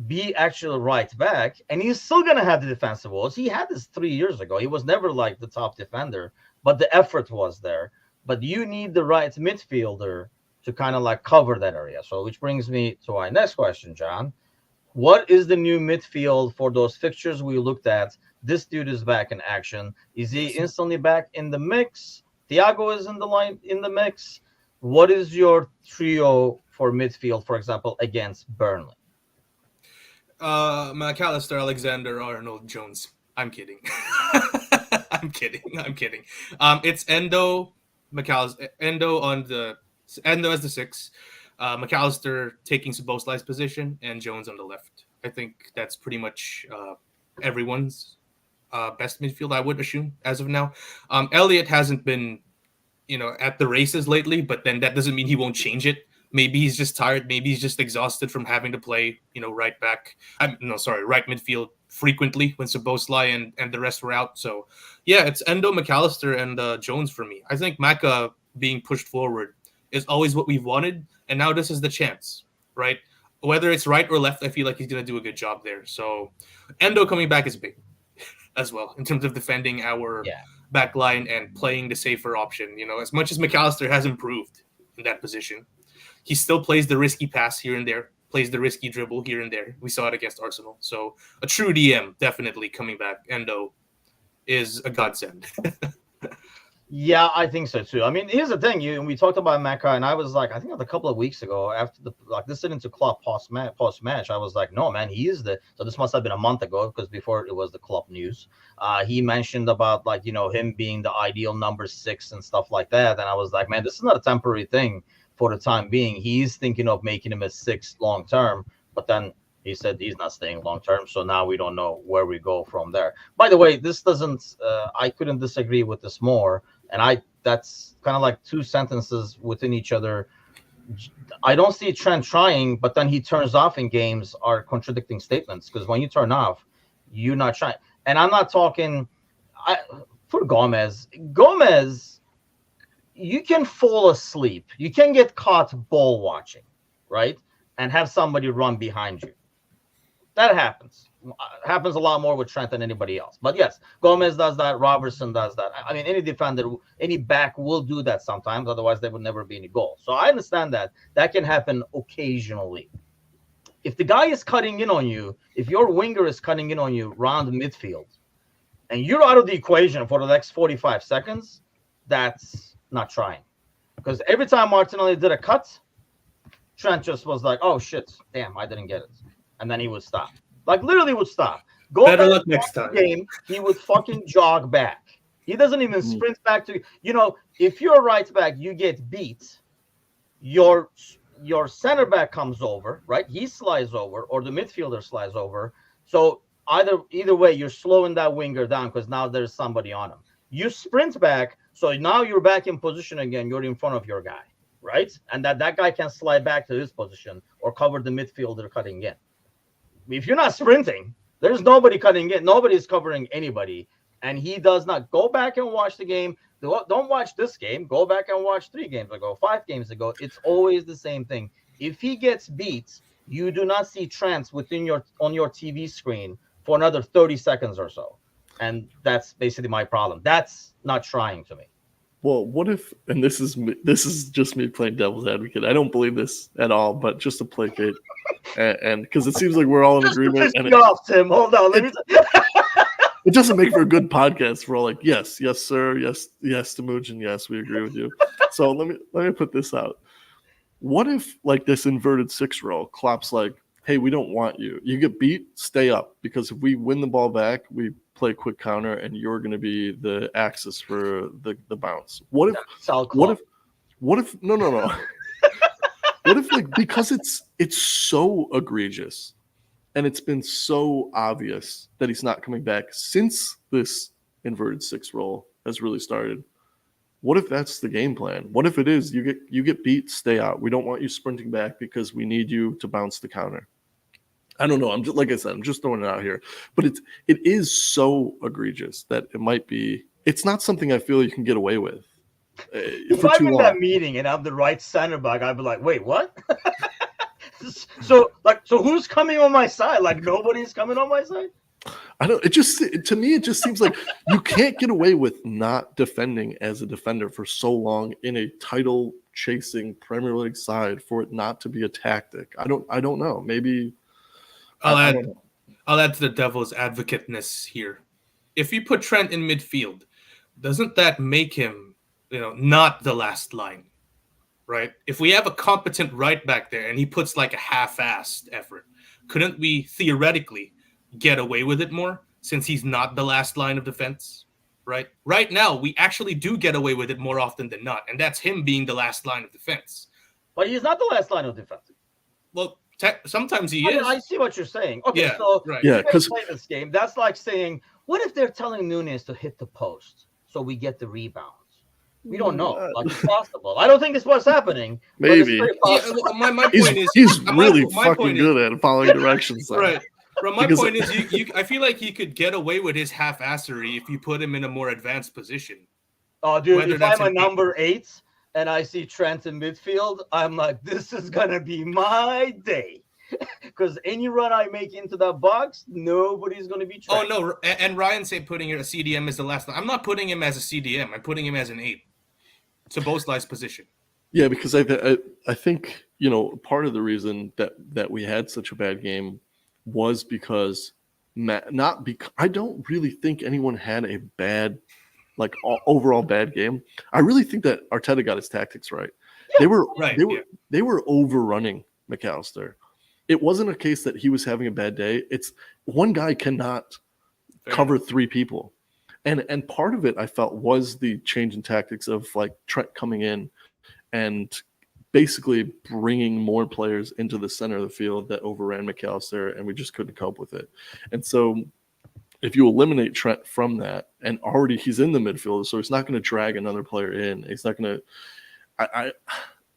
S1: be actually right back, and he's still going to have the defensive walls. He had this 3 years ago. He was never like the top defender, but the effort was there. But you need the right midfielder to kind of cover that area. So which brings me to our next question, John. What is the new midfield for those fixtures we looked at? This dude is back in action. Is he instantly back in the mix? Thiago is in the mix. What is your trio for midfield, for example, against Burnley?
S3: McAllister, Alexander, Arnold, Jones. I'm kidding. I'm kidding. I'm kidding. It's Endo, McAllister, Endo as the 6, McAllister taking Szoboszlai's position, and Jones on the left. I think that's pretty much everyone's best midfield, I would assume, as of now. Elliott hasn't been, at the races lately, but then that doesn't mean he won't change it. Maybe he's just tired. Maybe he's just exhausted from having to play, right back. Right midfield frequently when Szoboszlai and the rest were out. So, yeah, it's Endo, McAllister, and Jones for me. I think Maka being pushed forward is always what we've wanted, and now this is the chance, right? Whether it's right or left, I feel like he's going to do a good job there. So, Endo coming back is big as well in terms of defending our back line and playing the safer option. As much as McAllister has improved in that position, he still plays the risky pass here and there, plays the risky dribble here and there. We saw it against Arsenal. So a true DM definitely coming back. Endo is a godsend.
S1: Yeah, I think so too. I mean, here's the thing. We talked about Maka, and I was like, I think it was a couple of weeks ago after listening to Klopp post match, I was like, no, man, he is so this must have been a month ago because before it was the Klopp news. He mentioned about him being the ideal number 6 and stuff like that, and I was like, man, this is not a temporary thing for the time being. He's thinking of making him a 6 long term, but then he said he's not staying long term, so now we don't know where we go from there. By the way, this doesn't. I couldn't disagree with this more. And that's kind of like two sentences within each other. I don't see Trent trying, but then he turns off in games are contradicting statements, because when you turn off, you're not trying. And I'm not talking for Gomez. Gomez, you can fall asleep. You can get caught ball watching, right? And have somebody run behind you. That happens. Happens a lot more with Trent than anybody else. But yes, Gomez does that. Robertson does that. I mean, any defender, any back will do that sometimes. Otherwise, there would never be any goal. So I understand that. That can happen occasionally. If the guy is cutting in on you, if your winger is cutting in on you around the midfield, and you're out of the equation for the next 45 seconds, that's not trying. Because every time Martinelli did a cut, Trent just was like, oh, shit, damn, I didn't get it. And then he would stop. Like, literally would stop.
S3: Better luck next time.
S1: Game, he would fucking jog back. He doesn't even sprint back to if you're a right back, you get beat, your center back comes over, right? He slides over, or the midfielder slides over. So either way, you're slowing that winger down because now there's somebody on him. You sprint back, so now you're back in position again. You're in front of your guy, right? And that guy can slide back to his position or cover the midfielder cutting in. If you're not sprinting, there's nobody cutting in. Nobody's covering anybody. And he does not. Go back and watch the game. Don't watch this game. Go back and watch 3 games ago, 5 games ago. It's always the same thing. If he gets beat, you do not see Trent on your TV screen for another 30 seconds or so. And that's basically my problem. That's not trying to me.
S2: Well, what if, and this is just me playing devil's advocate. I don't believe this at all, but just to placate, and because it seems like we're all in agreement. And
S1: off, Tim. Hold on.
S2: It doesn't make for a good podcast. We're all like, yes, sir, yes, Temujin, yes, we agree with you. So let me put this out. What if, like, this inverted 6 role, Klopp's like, hey, we don't want you. You get beat, stay up, because if we win the ball back, we play quick counter, and you're going to be the axis for the bounce. What if no. What if, like, because it's so egregious and it's been so obvious that he's not coming back since this inverted 6 role has really started. What if that's the game plan? What if it is you get beat, stay out. We don't want you sprinting back because we need you to bounce the counter. I don't know. I'm just, like I said, I'm just throwing it out here. But it is so egregious that it might be. It's not something I feel you can get away with.
S1: If I'm in that meeting and I'm the right center back, I'd be like, wait, what? So who's coming on my side? Like, nobody's coming on my side?
S2: I don't. To me, it just seems like you can't get away with not defending as a defender for so long in a title chasing Premier League side for it not to be a tactic. I don't know. Maybe
S3: I'll add to the devil's advocate-ness here. If you put Trent in midfield, doesn't that make him, not the last line, right? If we have a competent right back there and he puts like a half-assed effort, couldn't we theoretically get away with it more since he's not the last line of defense? Right now, we actually do get away with it more often than not, and that's him being the last line of defense.
S1: But he's not the last line of defense.
S3: Well, sometimes he is.
S1: I see what you're saying. Okay,
S3: Yeah,
S1: so
S3: right.
S2: Yeah,
S1: if they play this game, that's like saying, what if they're telling Nunes to hit the post so we get the rebounds? We don't know. Like, it's possible. I don't think it's what's happening.
S2: Maybe.
S1: But it's
S3: Yeah,
S1: possible.
S3: my point is
S2: He's
S3: my
S2: really
S3: point
S2: fucking
S3: is-
S2: good at following directions. Though.
S3: Right. But my
S2: Because-
S3: point is, I feel like he could get away with his half-assery if you put him in a more advanced position.
S1: Oh, dude,
S3: Whether
S1: if
S3: that's
S1: I'm a
S3: an
S1: number 8 and I see Trent in midfield, I'm like, this is going to be my day. Because any run I make into that box, nobody's going to be
S3: Oh,
S1: Trent.
S3: no. And Ryan said putting a CDM as the last line. I'm not putting him as a CDM. I'm putting him as an 8. It's a Boslai's position.
S2: Yeah, because I think, part of the reason that we had such a bad game was because I don't really think anyone had a bad, like overall bad game. I really think that Arteta got his tactics right. They were overrunning McAllister. It wasn't a case that he was having a bad day. It's one guy cannot cover 3 people. And part of it I felt was the change in tactics of like Trent coming in and basically bringing more players into the center of the field that overran McAllister, and we just couldn't cope with it. And so if you eliminate Trent from that, and already he's in the midfield, so he's not going to drag another player in. He's not going to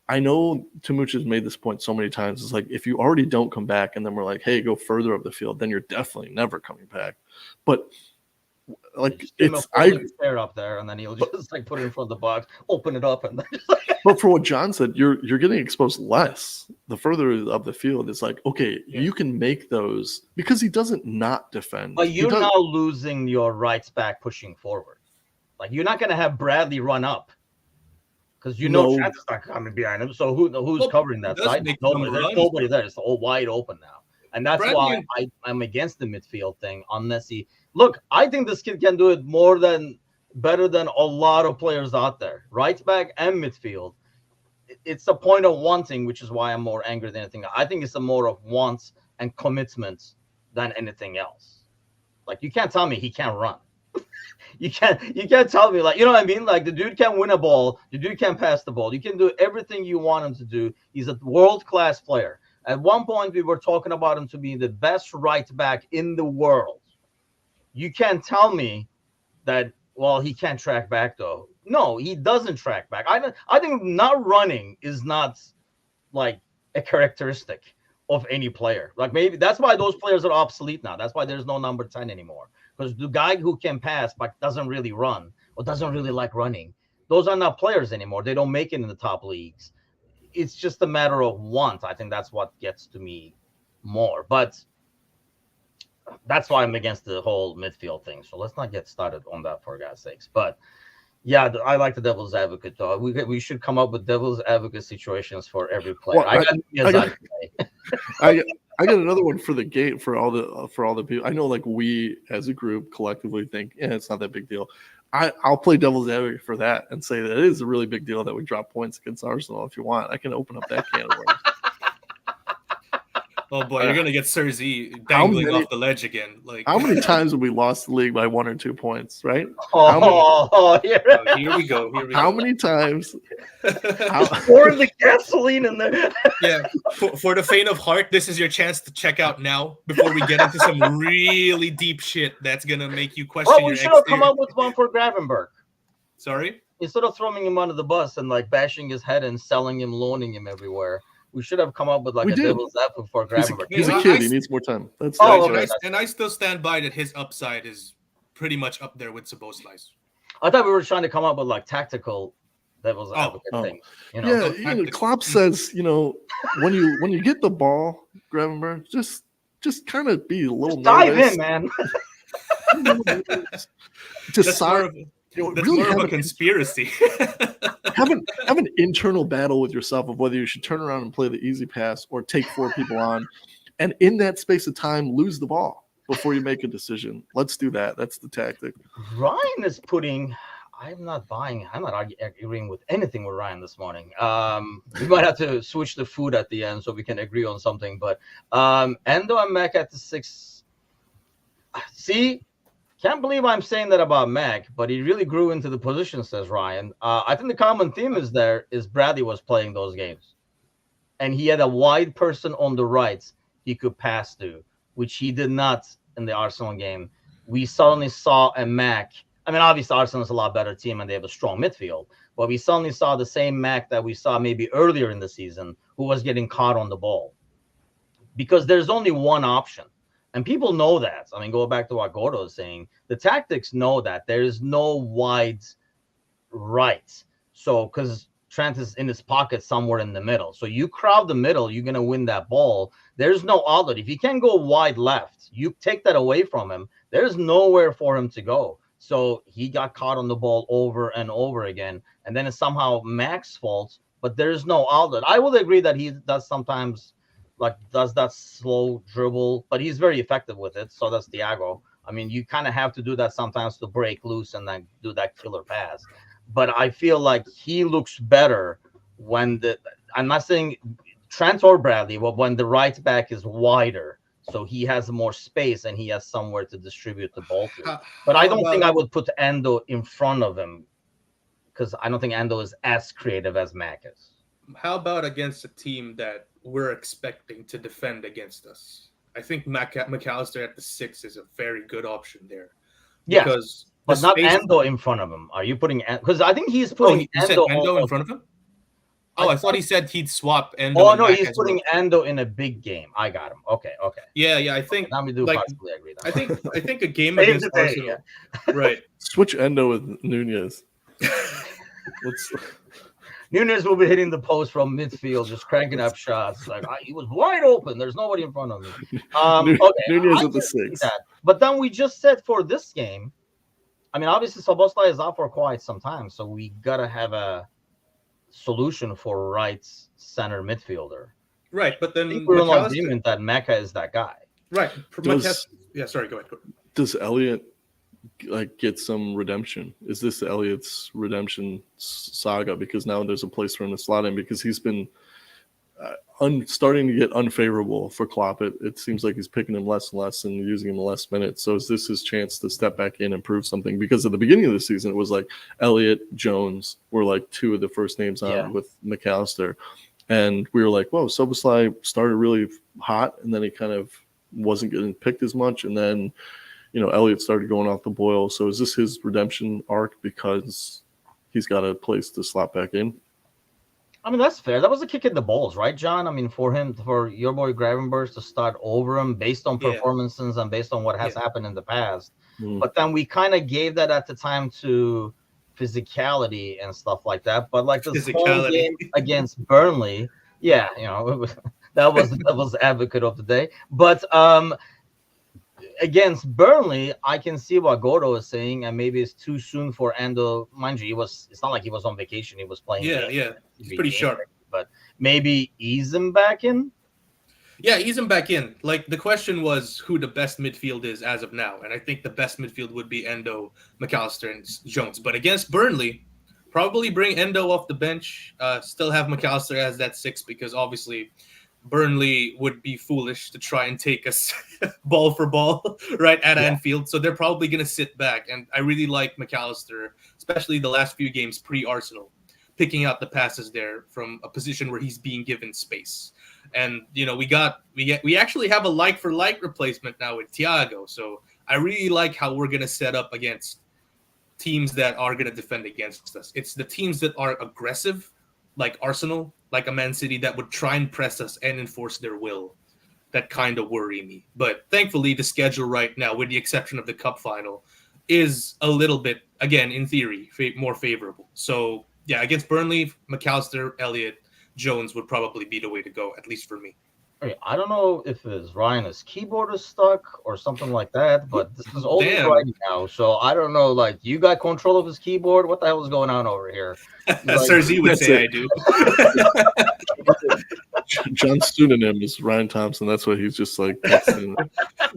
S2: I know Timuch has made this point so many times. It's like, if you already don't come back and then we're like, hey, go further up the field, then you're definitely never coming back. But like,
S1: Just give him
S2: it's
S1: a folding chair up there, and then he'll just like put it in front of the box, open it up, and then just like,
S2: but for what John said, you're getting exposed less. The further up the field, it's like, okay, you can make those because he doesn't not defend.
S1: but you're now losing your rights back pushing forward. Like, you're not going to have Bradley run up because Trent's not coming behind him. So who's covering that side? Nobody. There's nobody there. It's all wide open now. And that's why I'm against the midfield thing. Unless I think this kid can do it better than a lot of players out there, right back and midfield. It's a point of wanting, which is why I'm more angry than anything. I think it's a more of wants and commitment than anything else. Like, you can't tell me he can't run. You can't tell me, like, you know what I mean? Like, the dude can win a ball, the dude can pass the ball. You can do everything you want him to do. He's a world-class player. At one point, we were talking about him to be the best right back in the world. You can't tell me that, well, he can't track back, though. No, he doesn't track back. I think not running is not, like, a characteristic of any player. Like, maybe that's why those players are obsolete now. That's why there's no number 10 anymore. Because the guy who can pass but doesn't really run or doesn't really like running, those are not players anymore. They don't make it in the top leagues. It's just a matter of want. I think that's what gets to me more. But that's why I'm against the whole midfield thing. So let's not get started on that, for God's sakes. But yeah, I like the devil's advocate, though. We should come up with devil's advocate situations for every player.
S2: Well, I got another one for the game for all the people. I know, like, we as a group collectively think, it's not that big deal. I'll play devil's advocate for that and say that it is a really big deal that we drop points against Arsenal. If you want, I can open up that can of worms.
S3: Oh boy, you're gonna get Sir Z dangling off the ledge again. Like,
S2: how many times have we lost the league by 1 or 2 points? Right?
S3: Here we go.
S2: How many times?
S1: Pouring the gasoline in there.
S3: Yeah, for the faint of heart, this is your chance to check out now before we get into some really deep shit that's gonna make you question.
S1: Oh, we should have come up with one for Gravenberg.
S3: Sorry?
S1: Instead of throwing him under the bus and like bashing his head and selling him, loaning him everywhere, we should have come up with like devil's advocate for Gravenberg.
S2: He's a kid. He needs more time. That's
S3: and I still stand by that his upside is pretty much up there with Szoboszlai's.
S1: I thought we were trying to come up with like tactical devil's advocate things.
S2: Yeah, Klopp says, when you get the ball, Gravenberg, just kind of be a little
S1: dive in, man.
S3: That's more of a conspiracy.
S2: have an internal battle with yourself of whether you should turn around and play the easy pass or take 4 people on, and in that space of time, lose the ball before you make a decision. Let's do that. That's the tactic.
S1: Ryan is putting, I'm not agreeing with anything with Ryan this morning. We might have to switch the food at the end so we can agree on something. But Endo and Mac at the 6. See, can't believe I'm saying that about Mac, but he really grew into the position, says Ryan. I think the common theme is Bradley was playing those games, and he had a wide person on the right he could pass to, which he did not in the Arsenal game. We suddenly saw a Mac. I mean, obviously Arsenal is a lot better team and they have a strong midfield, but we suddenly saw the same Mac that we saw maybe earlier in the season, who was getting caught on the ball, because there's only one option. And people know that. I mean, go back to what Gordo is saying. The tactics know that there is no wide right. So, because Trent is in his pocket somewhere in the middle. So you crowd the middle, you're going to win that ball. There's no outlet. If you can't go wide left, you take that away from him. There's nowhere for him to go. So he got caught on the ball over and over again. And then it's somehow Mac's fault, but there's no outlet. I will agree that he does sometimes does that slow dribble, but he's very effective with it. So does Thiago. I mean, you kind of have to do that sometimes to break loose and then do that killer pass. But I feel like he looks better when I'm not saying Trent or Bradley, but when the right back is wider, so he has more space and he has somewhere to distribute the ball to. But I don't think I would put Endo in front of him, because I don't think Endo is as creative as Mac is.
S3: How about against a team that we're expecting to defend against us? I think McAllister at the 6 is a very good option there.
S1: Yeah, but not Endo in front of him. Are you putting? Because I think he's putting
S3: Endo in front of him. Oh, I thought he said he'd swap Endo.
S1: Oh no, he's putting Endo in a big game. I got him. Okay.
S3: Yeah. I think
S1: now we do possibly agree.
S3: I think a game against Arsenal, right?
S2: Switch Endo with Nunez.
S1: Nunez will be hitting the post from midfield, just cranking up shots. Like, he was wide open. There's nobody in front of me.
S2: Nunez at the 6.
S1: But then we just said for this game, I mean, obviously Szoboszlai is out for quite some time, so we gotta have a solution for right center midfielder.
S3: Right, but then
S1: I think we're in agreement that Mecca is that guy.
S3: Right. Sorry, go ahead.
S2: Does Elliott get some redemption? Is this Elliott's redemption saga? Because now there's a place for him to slot in, because he's been starting to get unfavorable for Klopp. It seems like he's picking him less and less and using him less minutes. So is this his chance to step back in and prove something? Because at the beginning of the season, it was like Elliott, Jones were like two of the first names on with McAllister. And we were like, whoa, Szoboszlai started really hot, and then he kind of wasn't getting picked as much. And then, Elliott started going off the boil. So is this his redemption arc because he's got a place to slot back in?
S1: I mean, that's fair. That was a kick in the balls, right, John? I mean, for your boy Gravenberch to start over him based on performances and based on what has happened in the past. But then we kind of gave that at the time to physicality and stuff like that. But like this whole game against Burnley, that was advocate of the day. But against Burnley, I can see what Gordo is saying, and maybe it's too soon for Endo. Mind you, it's not like he was on vacation. He was playing.
S3: He's pretty sharp.
S1: But maybe ease him back in.
S3: Yeah, ease him back in. Like, the question was who the best midfield is as of now, and I think the best midfield would be Endo, McAllister, and Jones. But against Burnley, probably bring Endo off the bench. Still have McAllister as that 6, because obviously Burnley would be foolish to try and take us ball for ball right at Anfield. So they're probably going to sit back. And I really like McAllister, especially the last few games pre-Arsenal, picking out the passes there from a position where he's being given space. And, we actually have a like-for-like replacement now with Thiago. So I really like how we're going to set up against teams that are going to defend against us. It's the teams that are aggressive, like Arsenal, like a Man City, that would try and press us and enforce their will, that kind of worry me. But thankfully, the schedule right now, with the exception of the Cup final, is a little bit, again, in theory, more favorable. So, against Burnley, McAllister, Elliott, Jones would probably be the way to go, at least for me.
S1: I don't know if Ryan's keyboard is stuck or something like that, but this is only right now, so I don't know. Like, you got control of his keyboard? What the hell is going on over here?
S3: Sir Z would say I do.
S2: John's pseudonym is Ryan Thompson. That's what he's just like texting.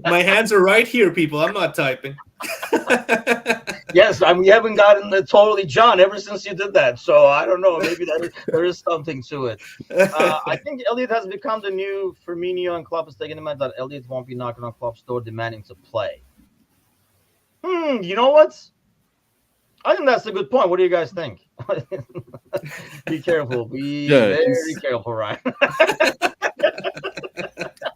S3: My hands are right here, people. I'm not typing.
S1: Yes, I mean, you haven't gotten the totally John ever since you did that. So I don't know. Maybe there is something to it. I think Elliot has become the new Firmino, and Klopp is taking him out that Elliot won't be knocking on Klopp's door demanding to play. You know what? I think that's a good point. What do you guys think? Be careful. Be very careful, Ryan.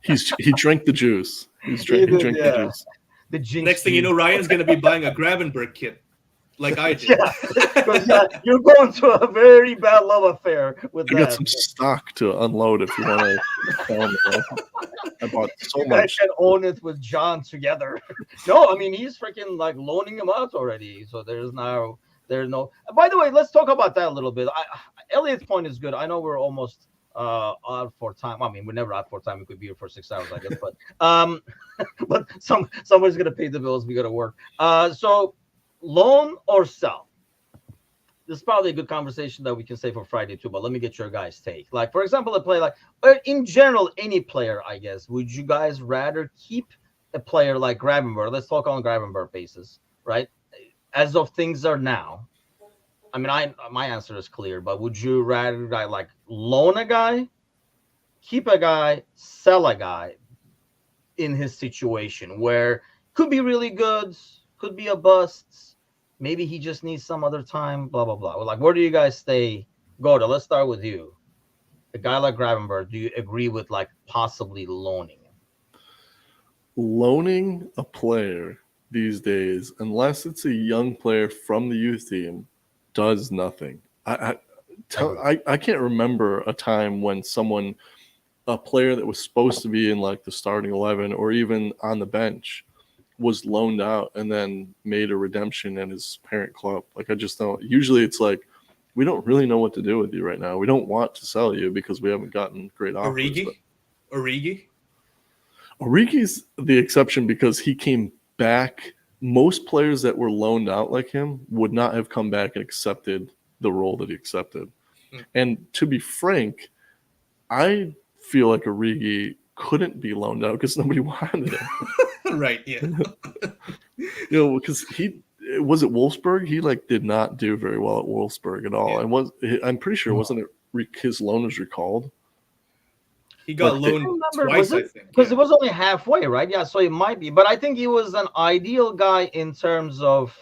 S2: He drank the juice. He drank the juice.
S1: The jinx
S3: Next thing you know, Ryan's going to be buying a Gravenberg kit, like I did.
S1: You're going to a very bad love affair with that.
S2: I got some stock to unload if you want to. I bought so much.
S1: You guys can own it with John together. No, I mean, he's freaking like loaning him out already. So there's no. By the way, let's talk about that a little bit. Elliot's point is good. I know we're almost out for time. I mean, we're never out for time. We could be here for 6 hours, I guess. But somebody's gonna pay the bills. We gotta work. So loan or sell? This is probably a good conversation that we can say for Friday too. But let me get your guys' take. Like, for example, a player in general, any player, I guess. Would you guys rather keep a player like Gravenberg? Let's talk on Gravenberg basis, right? As of things are now. I mean, my answer is clear, but would you rather like loan a guy, keep a guy, sell a guy in his situation where could be really good, could be a bust, maybe he just needs some other time, blah, blah, blah. Like, where do you guys stay? Goda, let's start with you. A guy like Gravenberg, do you agree with like possibly loaning him?
S2: Loaning a player these days, unless it's a young player from the youth team, does nothing. I can't remember a time when a player that was supposed to be in like the starting 11 or even on the bench was loaned out and then made a redemption in his parent club. Like, I just don't. Usually it's like, we don't really know what to do with you right now. We don't want to sell you because we haven't gotten great offers. Origi's the exception because he came back. Most players that were loaned out like him would not have come back and accepted the role that he accepted. And to be frank, I feel like Origi couldn't be loaned out because nobody wanted him.
S3: Right, yeah.
S2: Because he was at Wolfsburg. He like did not do very well at Wolfsburg at all. Yeah. And I'm pretty sure wasn't it his loan was recalled.
S3: He got loaned twice, I think.
S1: Because it was only halfway, right? Yeah, so it might be. But I think he was an ideal guy in terms of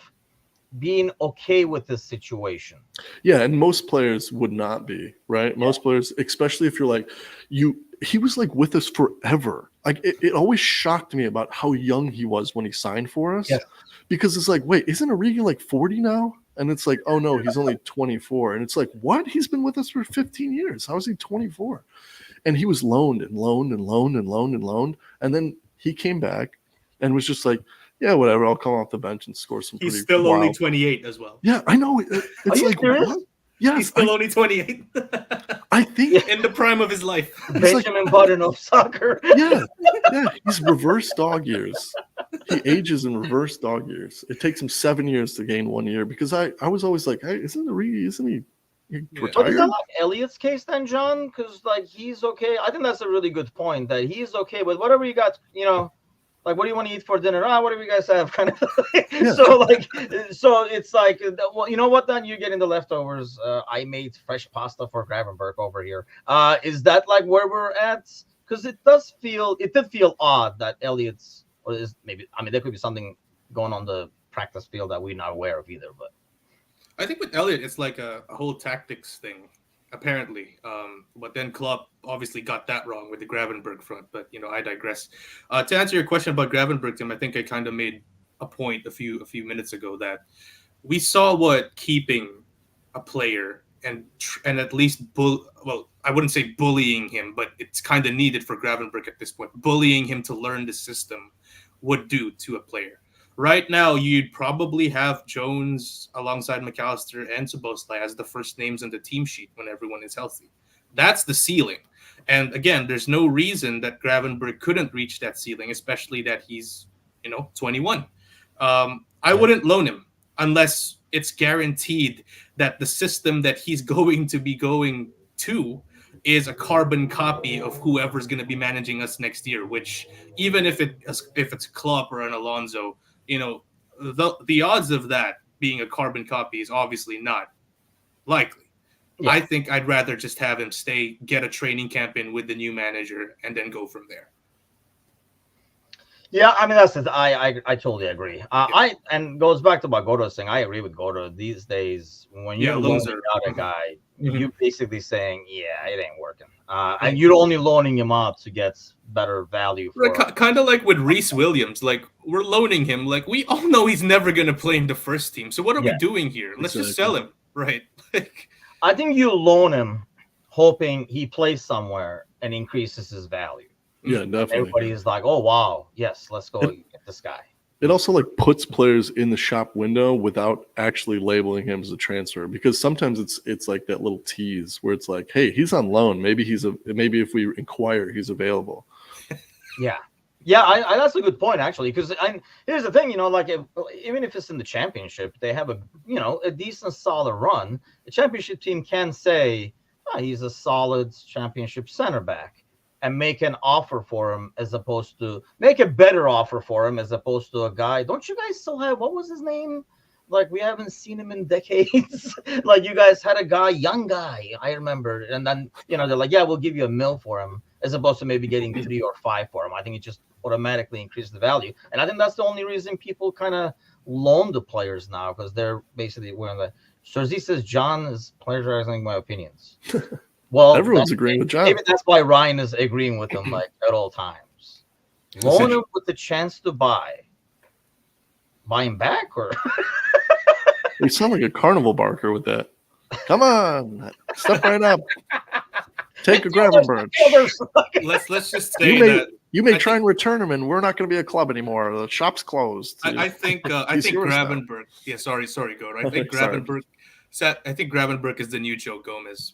S1: being okay with this situation.
S2: Yeah, and most players would not be, right? Yeah. Most players, especially if you're like, he was like with us forever. Like it always shocked me about how young he was when he signed for us. Yeah. Because it's like, wait, isn't Origi like 40 now? And it's like, oh no, he's only 24. And it's like, what? He's been with us for 15 years. How is he 24? And he was loaned and loaned and loaned and loaned and loaned. And then he came back and was just like, yeah, whatever. I'll come off the bench and score some pretty
S3: He's still
S2: wild.
S3: Only 28 as well.
S2: Yeah, I know. It's like, what? Yes,
S3: he's still only 28.
S2: I think
S3: in the prime of his life.
S1: Benjamin Button of soccer.
S2: Yeah. He's reverse dog years. He ages in reverse dog years. It takes him 7 years to gain 1 year because I was always like, hey, isn't he retired?
S1: But is that like Elliot's case then, John? Because like he's okay. I think that's a really good point that he's okay with whatever you got, like, what do you want to eat for dinner? Whatever you guys have, kind of. Yeah. So it's like, well, you know what? Then you're getting the leftovers. I made fresh pasta for Gravenberg over here. Is that like where we're at? Because it did feel odd that Elliot's, or is maybe, I mean, there could be something going on the practice field that we're not aware of either. But
S3: I think with Elliot, it's like a whole tactics thing. Apparently, but then Klopp obviously got that wrong with the Gravenberg front. But I digress. To answer your question about Gravenberg, Tim, I think I kind of made a point a few minutes ago that we saw what keeping a player and at least I wouldn't say bullying him, but it's kind of needed for Gravenberg at this point. Bullying him to learn the system would do to a player. Right now, you'd probably have Jones alongside McAllister and Szoboszlai as the first names on the team sheet when everyone is healthy. That's the ceiling. And again, there's no reason that Gravenberg couldn't reach that ceiling, especially that he's, 21. I wouldn't loan him unless it's guaranteed that the system that he's going to be going to is a carbon copy of whoever's going to be managing us next year, which even if it's Klopp or an Alonso, the odds of that being a carbon copy is obviously not likely.
S1: Yeah.
S3: I think I'd rather just have him stay, get a training camp in with the new manager, and then go from there.
S1: Yeah, I mean that's it. I totally agree. And goes back to what Goto's saying. I agree with Goto. These days, when you're loaning out a guy, you're basically saying, "Yeah, it ain't working," and you're only loaning him out to get better value. For
S3: Kind of like with Reese Williams. Like, we're loaning him. Like, we all know he's never going to play in the first team. So what are we doing here? Let's just sell him, right?
S1: I think you loan him, hoping he plays somewhere and increases his value.
S2: Yeah, definitely.
S1: Everybody is like, "Oh wow, yes, let's go get this guy."
S2: It also like puts players in the shop window without actually labeling him as a transfer, because sometimes it's like that little tease where it's like, hey, he's on loan. Maybe maybe if we inquire, he's available.
S1: Yeah, that's a good point actually. Because here's the thing, like even if it's in the championship, they have a decent solid run. The championship team can say, he's a solid championship center back, and make an offer for him as opposed to make a better offer for him as opposed to a guy. Don't you guys still have, what was his name? Like, we haven't seen him in decades. Like, you guys had a guy, young guy, I remember. And then, they're like, yeah, we'll give you $1 million for him as opposed to maybe getting 3 or 5 for him. I think it just automatically increases the value. And I think that's the only reason people kind of loan the players now, because they're basically wearing the. Serzi says John is plagiarizing my opinions. Well,
S2: everyone's agreeing with John.
S1: Maybe that's why Ryan is agreeing with him like at all times. Loan him with the chance to buy him back, or
S2: you sound like a carnival barker with that. Come on, step right up. Take a Gravenberg.
S3: Let's just say that
S2: you may try and return him, and we're not going to be a club anymore. The shop's closed.
S3: I think Gravenberg. Yeah, sorry, Goto. I think Gravenberg. I think Gravenberg is the new Joe Gomez.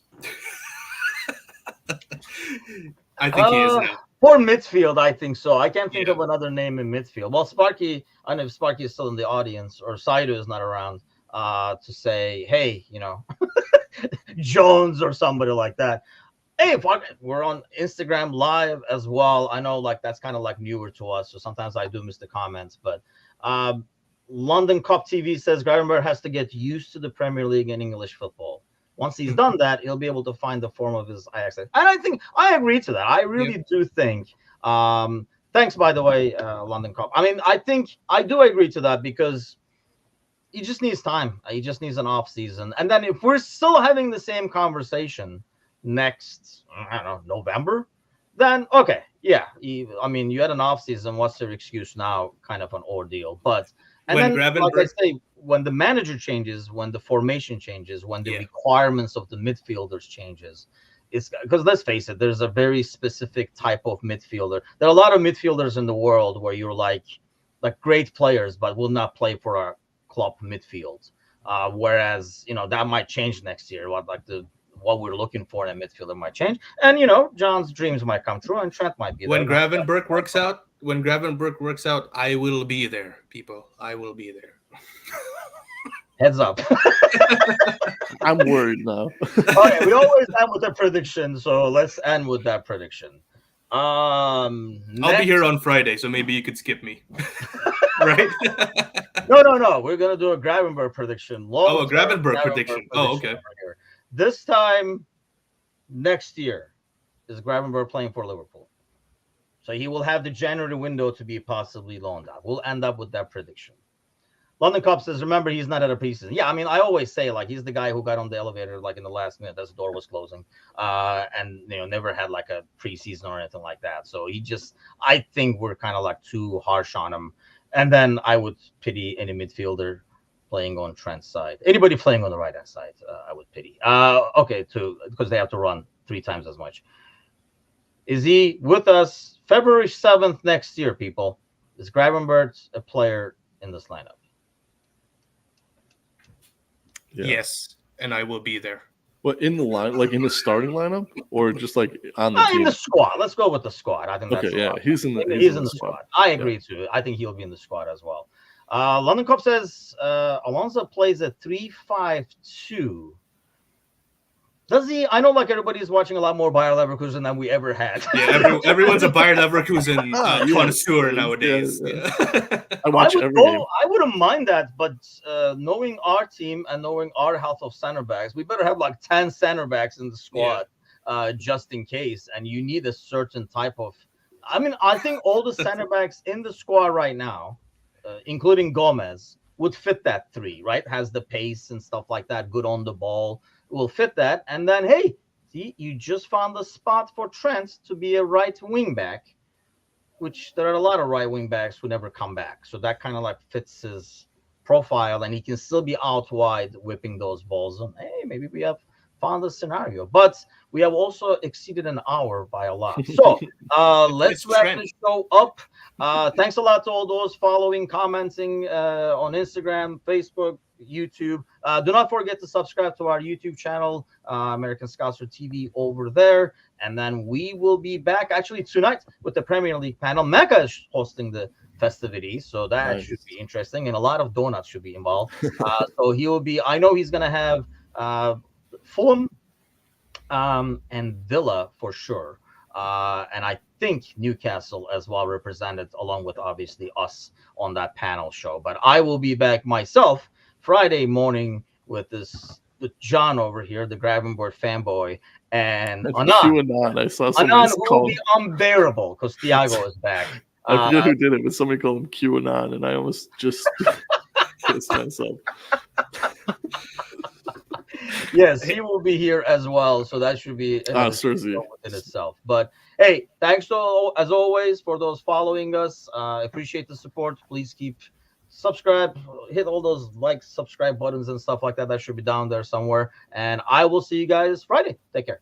S3: I think he is now.
S1: For midfield, I think so. I can't think of another name in midfield. Well, Sparky, I don't know if Sparky is still in the audience or Saito is not around to say, hey, Jones or somebody like that. Hey, we're on Instagram Live as well. I know that's kind of like newer to us, so sometimes I do miss the comments. But London Cup TV says Gravenberg has to get used to the Premier League and English football. Once he's done that, he'll be able to find the form of his Ajax. And I think I agree to that. I really do think. Thanks, by the way, London Cup. I mean, I do agree to that because he just needs time. He just needs an off season. And then if we're still having the same conversation next, I don't know, November, then okay, yeah. You had an off season. What's your excuse now? Kind of an ordeal, but. And then, like I say, when the manager changes, when the formation changes, when the requirements of the midfielders changes, it's because let's face it, there's a very specific type of midfielder. There are a lot of midfielders in the world where you're like great players, but will not play for a club midfield. Whereas that might change next year. What we're looking for in a midfielder might change, and John's dreams might come true, and Trent might be
S3: when Gravenberg works out. When Gravenberg works out, I will be there, people. I will be there.
S1: Heads up.
S2: I'm worried now.
S1: All right, we always end with a prediction, so let's end with that prediction.
S3: I'll be here on Friday, so maybe you could skip me. Right?
S1: No. We're gonna do a Gravenberg prediction.
S3: A Gravenberg prediction. Oh, okay.
S1: This time next year is Gravenberg playing for Liverpool. So he will have the January window to be possibly loaned out. We'll end up with that prediction. London Cup says, remember, he's not at a preseason. Yeah, I mean, I always say, he's the guy who got on the elevator, in the last minute as the door was closing, and, never had, a preseason or anything like that. So I think we're kind of, too harsh on him. And then I would pity any midfielder playing on Trent's side. Anybody playing on the right-hand side, I would pity. Because they have to run 3 times as much. Is he with us February 7th next year, people? Is Gravenberg a player in this lineup?
S2: Yeah.
S3: Yes, and I will be there.
S2: What, in the line, in the starting lineup, or just on the team?
S1: In the squad. Let's go with the squad. I think that's
S2: he's in the
S1: squad. I agree too. I think he'll be in the squad as well. London Cup says Alonso plays a 3-5-2. Does he? I know, like everybody's watching a lot more Bayer Leverkusen than we ever had.
S3: Yeah, everyone's a Bayer Leverkusen
S2: Yeah.
S3: connoisseur nowadays.
S2: Yeah.
S3: Yeah.
S2: I watch every game.
S1: I wouldn't mind that, but knowing our team and knowing our health of center backs, we better have like 10 center backs in the squad, just in case. And you need a certain type of. I mean, I think all the center backs in the squad right now, including Gomez, would fit that 3, right? Has the pace and stuff like that, good on the ball, will fit that. And then, hey, see, you just found the spot for Trent to be a right wing back, which there are a lot of right wing backs who never come back. So that kind of like fits his profile, and he can still be out wide whipping those balls. And hey, maybe we have found a scenario. But we have also exceeded an hour by a lot. So let's wrap the show up. Thanks a lot to all those following, commenting on Instagram, Facebook, YouTube. Do not forget to subscribe to our YouTube channel, American Scouser TV over there. And then we will be back actually tonight with the Premier League panel. Mecca is hosting the festivities, so that should be interesting. And a lot of donuts should be involved. So he will be, I know he's going to have Fulham and Villa for sure. And I think Newcastle as well represented, along with obviously us on that panel show. But I will be back myself Friday morning with John over here, the Gravenberg fanboy, and Anan.
S2: I saw
S1: Anan will be unbearable because Thiago is back.
S2: I forget who did it, but somebody called him QAnon, and I almost just pissed myself.
S1: Yes, he will be here as well, so that should be within itself. But hey, thanks as always for those following us. Appreciate the support. Please keep subscribe, hit all those subscribe buttons and stuff like that. That should be down there somewhere. And I will see you guys Friday. Take care.